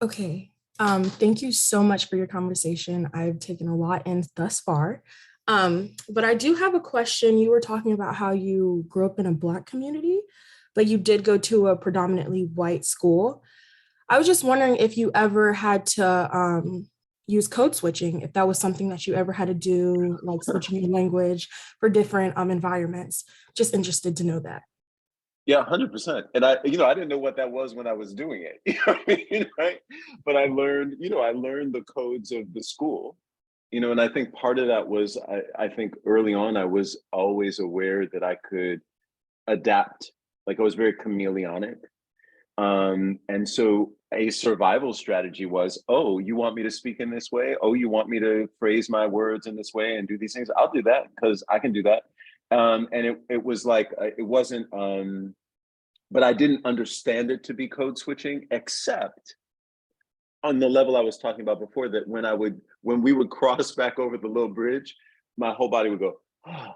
Okay, thank you so much for your conversation. I've taken a lot in thus far. But I do have a question. You were talking about how you grew up in a Black community, but you did go to a predominantly white school. I was just wondering if you ever had to use code switching, if that was something that you ever had to do, like switching your language for different environments. Just interested to know that. Yeah, 100%. And I didn't know what that was when I was doing it. You know what I mean, right? But I learned the codes of the school. And I think part of that was, I think early on, I was always aware that I could adapt. Like I was very chameleonic. And so a survival strategy was, oh, you want me to speak in this way? Oh, you want me to phrase my words in this way and do these things? I'll do that because I can do that. And it was like, it wasn't, but I didn't understand it to be code switching, except on the level I was talking about before, that when we would cross back over the little bridge, my whole body would go, oh,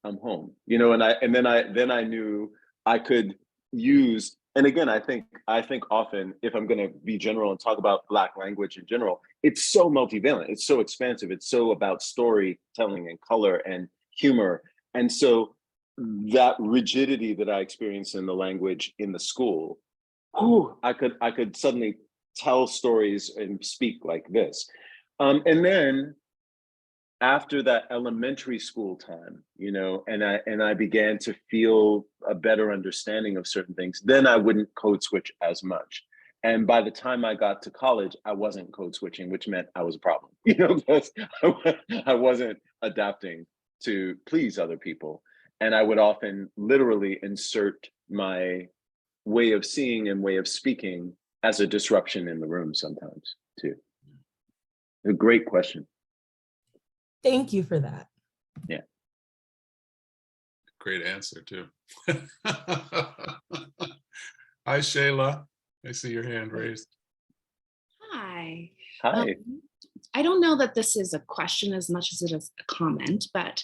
I'm home, and then I knew I could use, and again, I think often, if I'm going to be general and talk about Black language in general, it's so multivalent, it's so expansive, it's so about storytelling and color and humor. And so that rigidity that I experienced in the language in the school, I could suddenly tell stories and speak like this. And then after that elementary school time, and I began to feel a better understanding of certain things, then I wouldn't code switch as much. And by the time I got to college, I wasn't code switching, which meant I was a problem, because I wasn't adapting to please other people. And I would often literally insert my way of seeing and way of speaking as a disruption in the room sometimes too. A great question. Thank you for that. Yeah. Great answer too. Hi, Shayla. I see your hand raised. Hi. Hi. I don't know that this is a question as much as it is a comment, but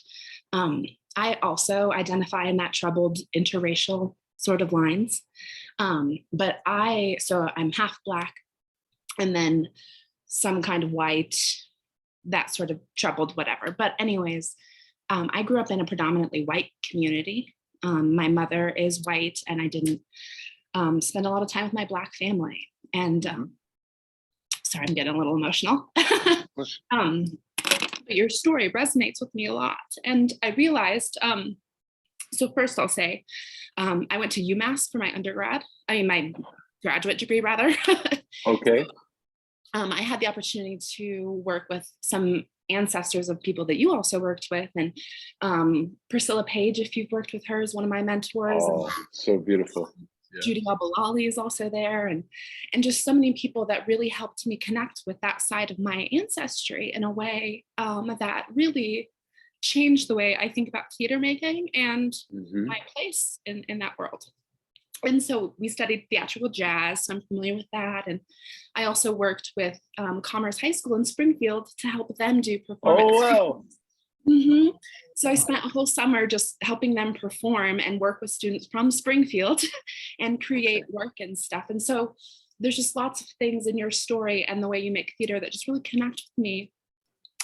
I also identify in that troubled interracial sort of lines. But so I'm half Black and then some kind of white, that sort of troubled whatever. But anyways, I grew up in a predominantly white community. My mother is white and I didn't spend a lot of time with my Black family. And sorry, I'm getting a little emotional. But your story resonates with me a lot. And I realized, so first I'll say, I went to UMass for my my graduate degree rather. Okay. I had the opportunity to work with some ancestors of people that you also worked with. And Priscilla Page, if you've worked with her, is one of my mentors. Oh, so beautiful. Yeah. Judy Al-Balali is also there, and just so many people that really helped me connect with that side of my ancestry in a way that really changed the way I think about theater making and my place in that world. And so we studied theatrical jazz, so I'm familiar with that. And I also worked with Commerce High School in Springfield to help them do performance. Oh, wow. So I spent a whole summer just helping them perform and work with students from Springfield and create work and stuff. And so there's just lots of things in your story and the way you make theater that just really connect with me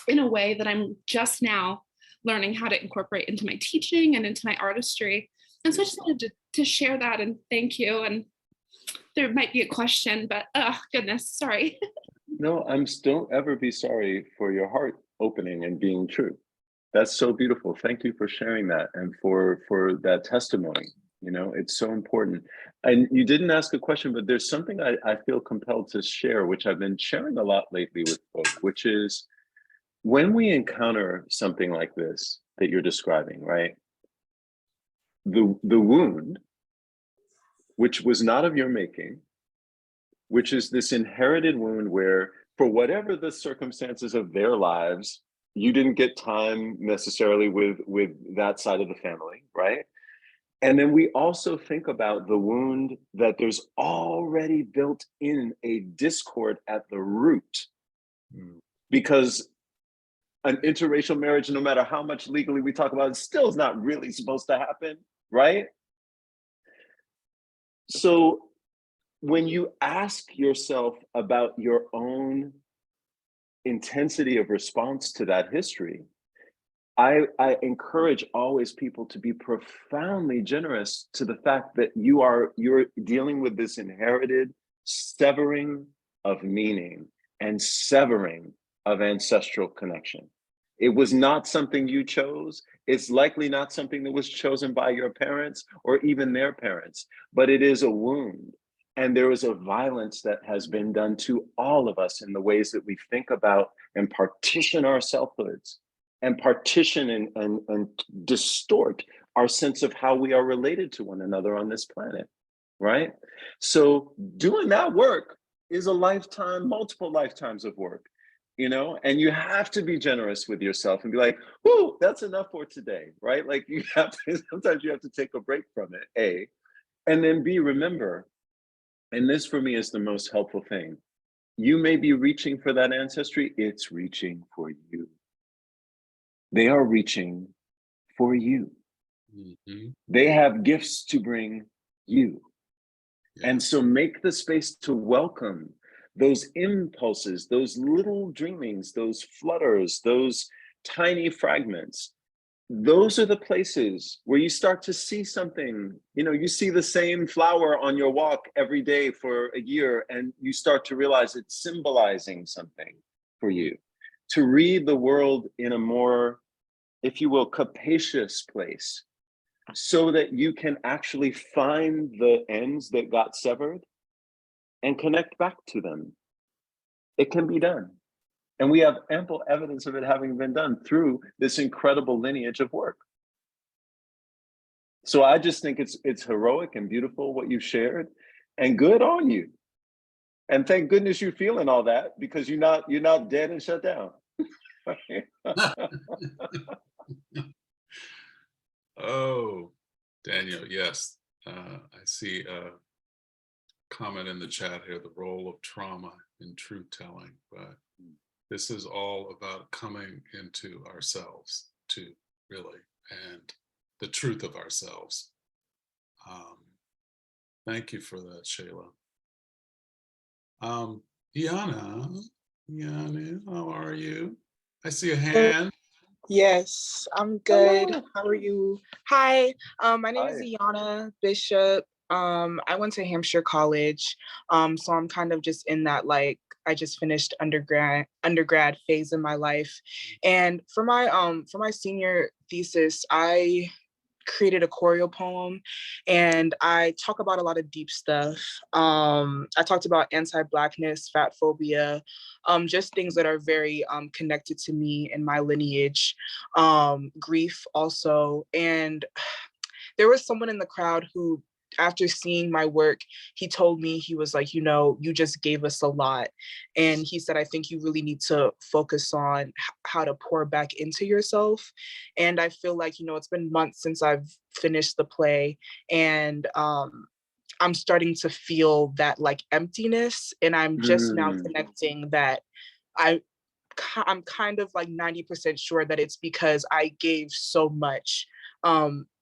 in a way that I'm just now learning how to incorporate into my teaching and into my artistry. And so I just wanted to share that and thank you. And there might be a question, but oh goodness, sorry. No, don't ever be sorry for your heart opening and being true. That's so beautiful. Thank you for sharing that and for that testimony. It's so important. And you didn't ask a question, but there's something I feel compelled to share, which I've been sharing a lot lately with folks, which is when we encounter something like this that you're describing, right? The wound, which was not of your making, which is this inherited wound where, for whatever the circumstances of their lives, you didn't get time necessarily with that side of the family, right? And then we also think about the wound that there's already built in a discord at the root, because an interracial marriage, no matter how much legally we talk about it, still is not really supposed to happen, right? So when you ask yourself about your own intensity of response to that history, I encourage always people to be profoundly generous to the fact that you're dealing with this inherited severing of meaning and severing of ancestral connection. It was not something you chose. It's likely not something that was chosen by your parents or even their parents, but it is a wound. And there is a violence that has been done to all of us in the ways that we think about and partition our selfhoods and partition and distort our sense of how we are related to one another on this planet, right? So doing that work is a lifetime, multiple lifetimes of work, and you have to be generous with yourself and be like, whoo, that's enough for today, right? Like sometimes you have to take a break from it, A, and then B, remember, and this for me is the most helpful thing. You may be reaching for that ancestry, it's reaching for you. They are reaching for you. They have gifts to bring you. Yeah. And so make the space to welcome those impulses, those little dreamings, those flutters, those tiny fragments. Those are the places where you start to see something. You see the same flower on your walk every day for a year, and you start to realize it's symbolizing something for you. To read the world in a more, if you will, capacious place, so that you can actually find the ends that got severed and connect back to them. It can be done. And we have ample evidence of it having been done through this incredible lineage of work. So I just think it's heroic and beautiful what you've shared, and good on you. And thank goodness you're feeling all that, because you're not dead and shut down. Oh, Daniel, yes. I see a comment in the chat here, the role of trauma in truth telling, but this is all about coming into ourselves too, really, and the truth of ourselves. Thank you for that, Shayla. Yana, how are you? I see a hand. Yes, I'm good. Hello. How are you? Hi, my name is Hi. Iana Bishop. I went to Hampshire College, so I'm kind of just in that, like, I just finished undergrad phase in my life, and for my senior thesis, I created a choreo poem, and I talk about a lot of deep stuff. I talked about anti-Blackness, fat phobia, just things that are very connected to me and my lineage, grief also. And there was someone in the crowd who, after seeing my work, he told me, he was like, you just gave us a lot. And he said, I think you really need to focus on how to pour back into yourself. And I feel like, it's been months since I've finished the play, and I'm starting to feel that, like, emptiness. And I'm just now connecting that I'm kind of like 90% sure that it's because I gave so much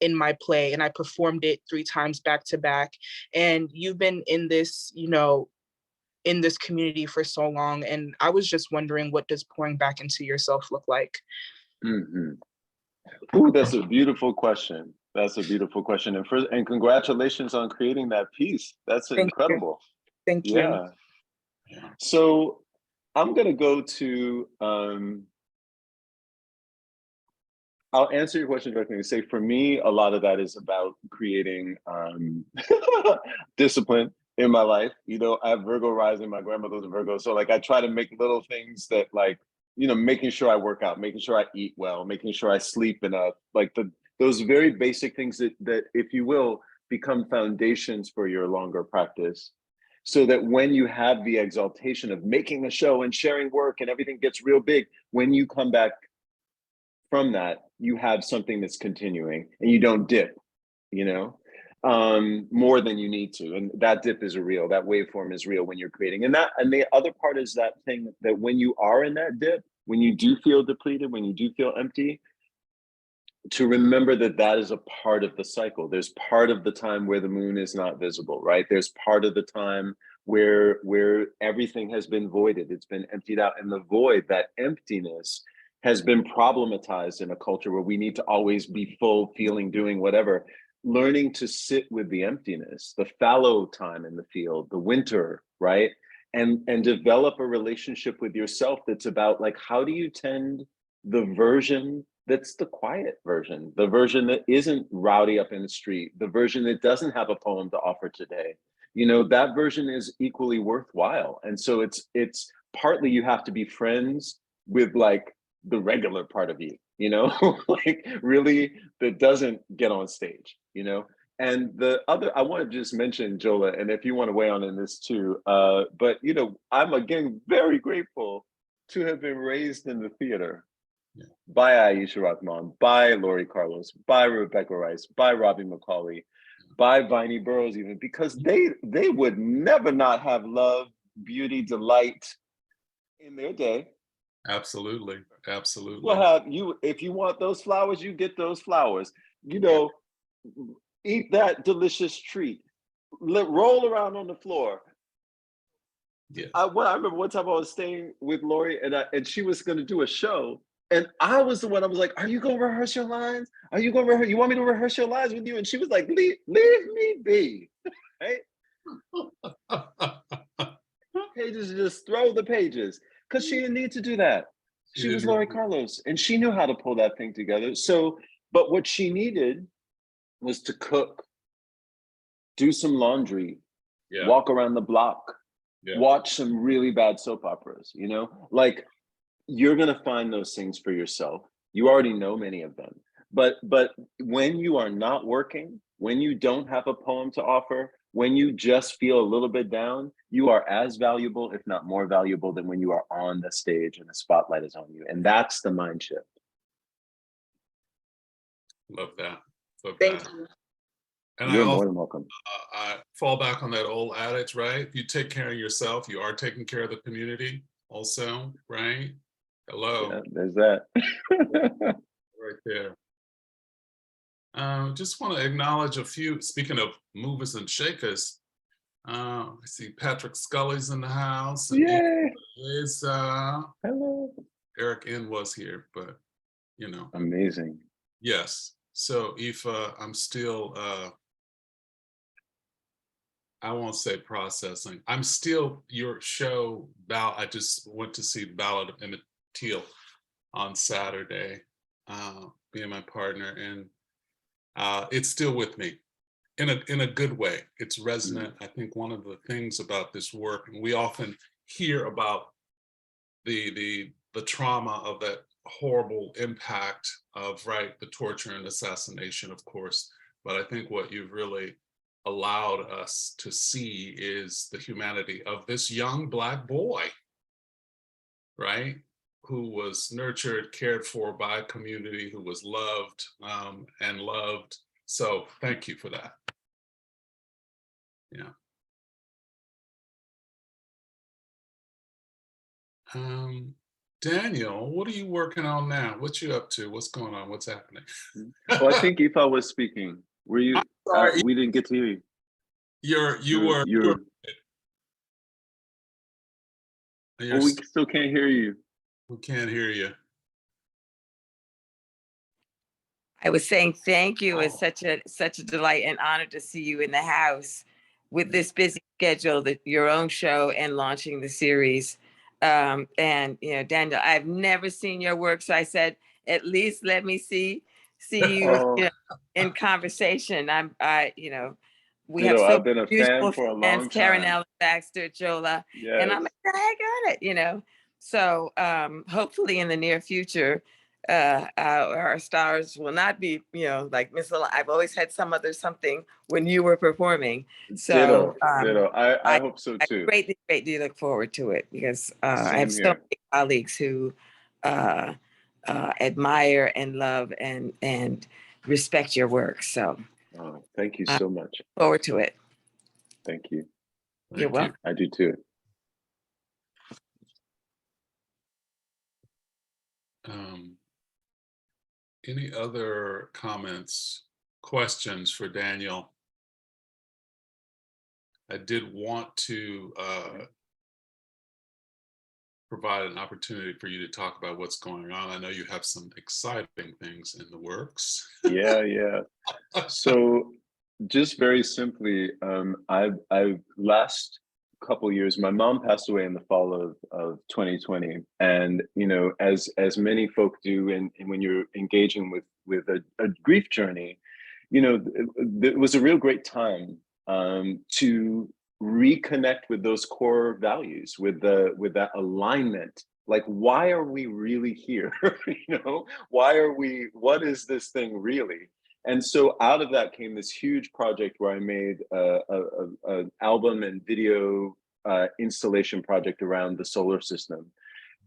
in my play, and I performed it 3 times back to back. And you've been in this, in this community for so long. And I was just wondering, what does pouring back into yourself look like? Ooh, that's a beautiful question. That's a beautiful question. And congratulations on creating that piece. That's incredible. Thank you. Yeah. So I'm gonna go to I'll answer your question directly and say, for me, a lot of that is about creating discipline in my life. I have Virgo rising, my grandmother's a Virgo. So like I try to make little things that, like, making sure I work out, making sure I eat well, making sure I sleep enough, like those very basic things that, if you will, become foundations for your longer practice. So that when you have the exaltation of making a show and sharing work and everything gets real big, when you come back from that, you have something that's continuing and you don't dip, more than you need to. And that dip is real, that waveform is real when you're creating. And the other part is that thing that when you are in that dip, when you do feel depleted, when you do feel empty, to remember that is a part of the cycle. There's part of the time where the moon is not visible, right? There's part of the time where everything has been voided, it's been emptied out. And the void, that emptiness, has been problematized in a culture where we need to always be full, feeling, doing whatever. Learning to sit with the emptiness, the fallow time in the field, the winter, right? And develop a relationship with yourself that's about, like, how do you tend the version that's the quiet version, the version that isn't rowdy up in the street, the version that doesn't have a poem to offer today. That version is equally worthwhile. And so it's partly you have to be friends with, like, the regular part of you, like, really, that doesn't get on stage, And the other, I want to just mention, Jola, and if you want to weigh on in this too, but I'm again very grateful to have been raised in the theater by Aisha Rahman, by Lori Carlos, by Rebecca Rice, by Robbie McCauley, by Viney Burroughs, even, because they would never not have love, beauty, delight in their day. Absolutely. Well, if you want those flowers, you get those flowers. Eat that delicious treat. Roll around on the floor. Yes. I remember one time I was staying with Lori, and she was going to do a show, and I was the one. I was like, "Are you going to rehearse your lines? Are you going to rehearse? You want me to rehearse your lines with you?" And she was like, "Leave me be." Right? Pages, just throw the pages, because she didn't need to do that. She was Lori Carlos, and she knew how to pull that thing together. So, but what she needed was to cook, do some laundry, walk around the block, Yeah. watch some really bad soap operas, you know, like you're going to find those things for yourself. You already know many of them. But when you are not working, when you don't have a poem to offer, when you just feel a little bit down, you are as valuable, if not more valuable, than when you are on the stage and the spotlight is on you. And that's the mind shift. Love that. Love Thank that. you. And You're I also more than welcome. I fall back on that old adage, right? If you take care of yourself, you are taking care of the community also, right? Hello. Yeah, there's that. Right there. Just want to acknowledge a few, speaking of movers and shakers, I see Patrick Scully's in the house. And Yay! is, Hello. Eric N was here, but you know. Amazing. Yes. So Aoife, I'm still, I won't say processing. I'm still your show. I just went to see Ballad of Emmett Till on Saturday, being my partner, and it's still with me in a good way. It's resonant. I think one of the things about this work, and we often hear about the trauma of that horrible impact of the torture and assassination, of course. But I think what you've really allowed us to see is the humanity of this young Black boy, right? Who was nurtured, cared for by a community, who was loved and loved. So thank you for that. Yeah. Daniel, what are you working on now? What you up to? What's going on? What's happening? Well, I think Aoife was speaking. Were you? Sorry. We didn't get to hear you. You Well, we still can't hear you. we can't hear you. I was saying thank you. It's such a delight and honor to see you in the house with this busy schedule, your own show and launching the series. And Daniel, I've never seen your work, so I said at least let me see you, in conversation. We have so I've been a beautiful fan for a fans, long Karen time. Allen Baxter, Jola, Yes. and I'm like, I got it. So hopefully in the near future, our stars will not be, like Miss. I've always had some other something when you were performing. So Ditto. I hope so too. I greatly look forward to it because I have Same so here. many colleagues who admire and love and respect your work. So Thank you so much. Forward to it. Thank you. You're welcome. I do too. Any other comments, questions for Daniel? I did want to provide an opportunity for you to talk about what's going on. I know you have some exciting things in the works. Yeah. So just very simply, I've last couple years, my mom passed away in the fall of 2020. And, as many folk do, and when you're engaging with a grief journey, it was a real great time to reconnect with those core values, with that alignment. Like, why are we really here? What is this thing really? And so out of that came this huge project where I made an album and video installation project around the solar system.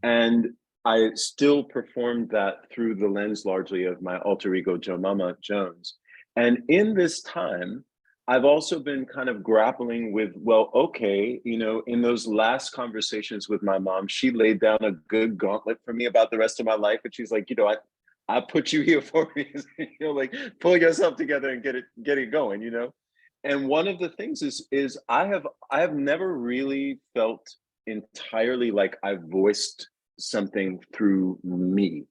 And I still performed that through the lens largely of my alter ego, Joe Mama Jones. And in this time, I've also been kind of grappling with, in those last conversations with my mom, she laid down a good gauntlet for me about the rest of my life. And she's like, I put you here for me, like pull yourself together and get it going, And one of the things is I have never really felt entirely like I've voiced something through me.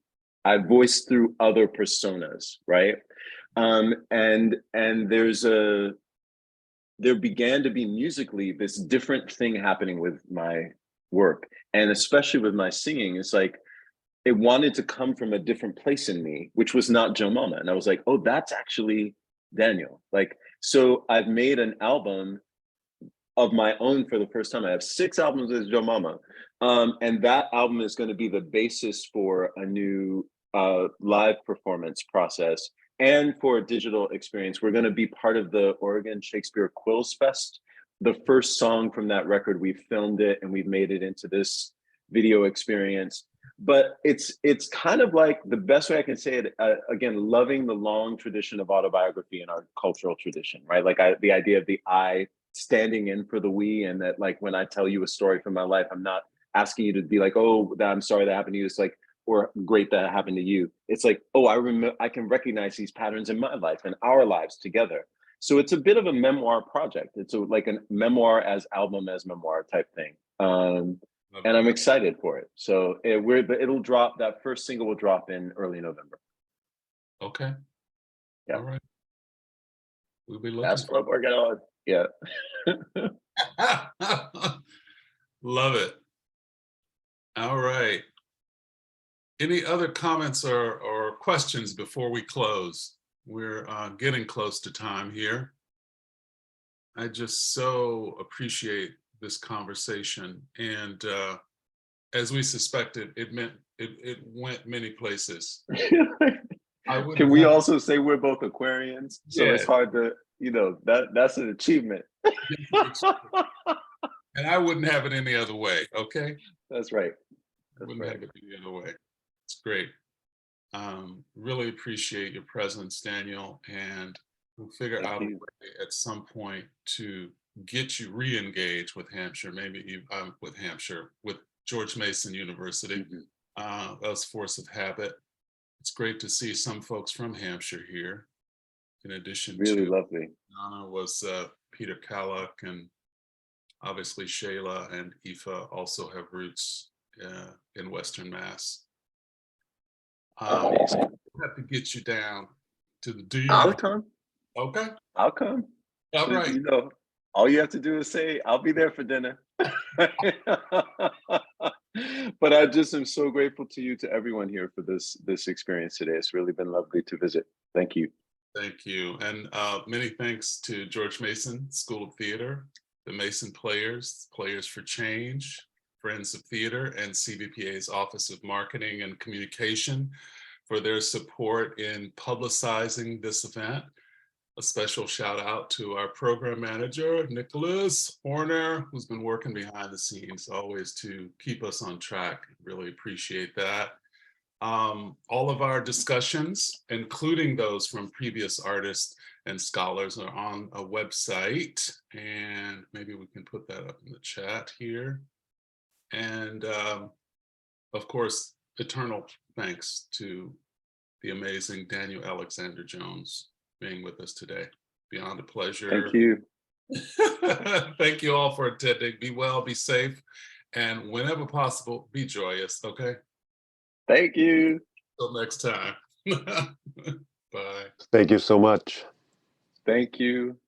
I've voiced through other personas, right? And there began to be musically this different thing happening with my work, and especially with my singing. It's like it wanted to come from a different place in me, which was not Joe Mama. And I was like, oh, that's actually Daniel. So I've made an album of my own for the first time. I have 6 albums as Joe Mama. And that album is going to be the basis for a new live performance process and for a digital experience. We're going to be part of the Oregon Shakespeare Quills Fest. The first song from that record, we filmed it and we've made it into this video experience. But it's kind of like, the best way I can say it, again, loving the long tradition of autobiography in our cultural tradition, right? Like the idea of the I standing in for the we, and that like when I tell you a story from my life, I'm not asking you to be like, oh, I'm sorry that happened to you. It's like, or great that happened to you. It's like, oh, I remember, I can recognize these patterns in my life and our lives together. So it's a bit of a memoir project. It's like a memoir as album as memoir type thing. And I'm excited for it. So it'll drop, that first single will drop in early November. Okay. Yeah. All right. We'll be looking. That's what I'm working on. Yeah. Love it. All right. Any other comments or questions before we close? We're getting close to time here. I just so appreciate this conversation, and as we suspected, it went many places. Can we also say we're both Aquarians? So Yeah. it's hard to, that's an achievement. And I wouldn't have it any other way. Okay. That's right. I wouldn't have it any other way. It's great. Really appreciate your presence, Daniel, and we'll figure out a way at some point to get you re-engaged with Hampshire, maybe with George Mason University. As Force of Habit. It's great to see some folks from Hampshire here. In addition really to lovely. Anna was Peter Kallock, and obviously Shayla and Aoife also have roots in Western Mass. Amazing. We'll have to get you down to the I'll come. Okay. I'll come. All So, right. All you have to do is say, I'll be there for dinner. But I just am so grateful to you, to everyone here for this experience today. It's really been lovely to visit. Thank you. Thank you. And many thanks to George Mason School of Theater, the Mason Players, Players for Change, Friends of Theater, and CVPA's Office of Marketing and Communication for their support in publicizing this event. A special shout out to our program manager, Nicholas Horner, who's been working behind the scenes always to keep us on track. Really appreciate that. All of our discussions, including those from previous artists and scholars, are on a website, and maybe we can put that up in the chat here. And of course, eternal thanks to the amazing Daniel Alexander Jones being with us today. Beyond a pleasure. Thank you. Thank you all for attending. Be well, be safe, and whenever possible, be joyous, okay? Thank you. Till next time. Bye. Thank you so much. Thank you.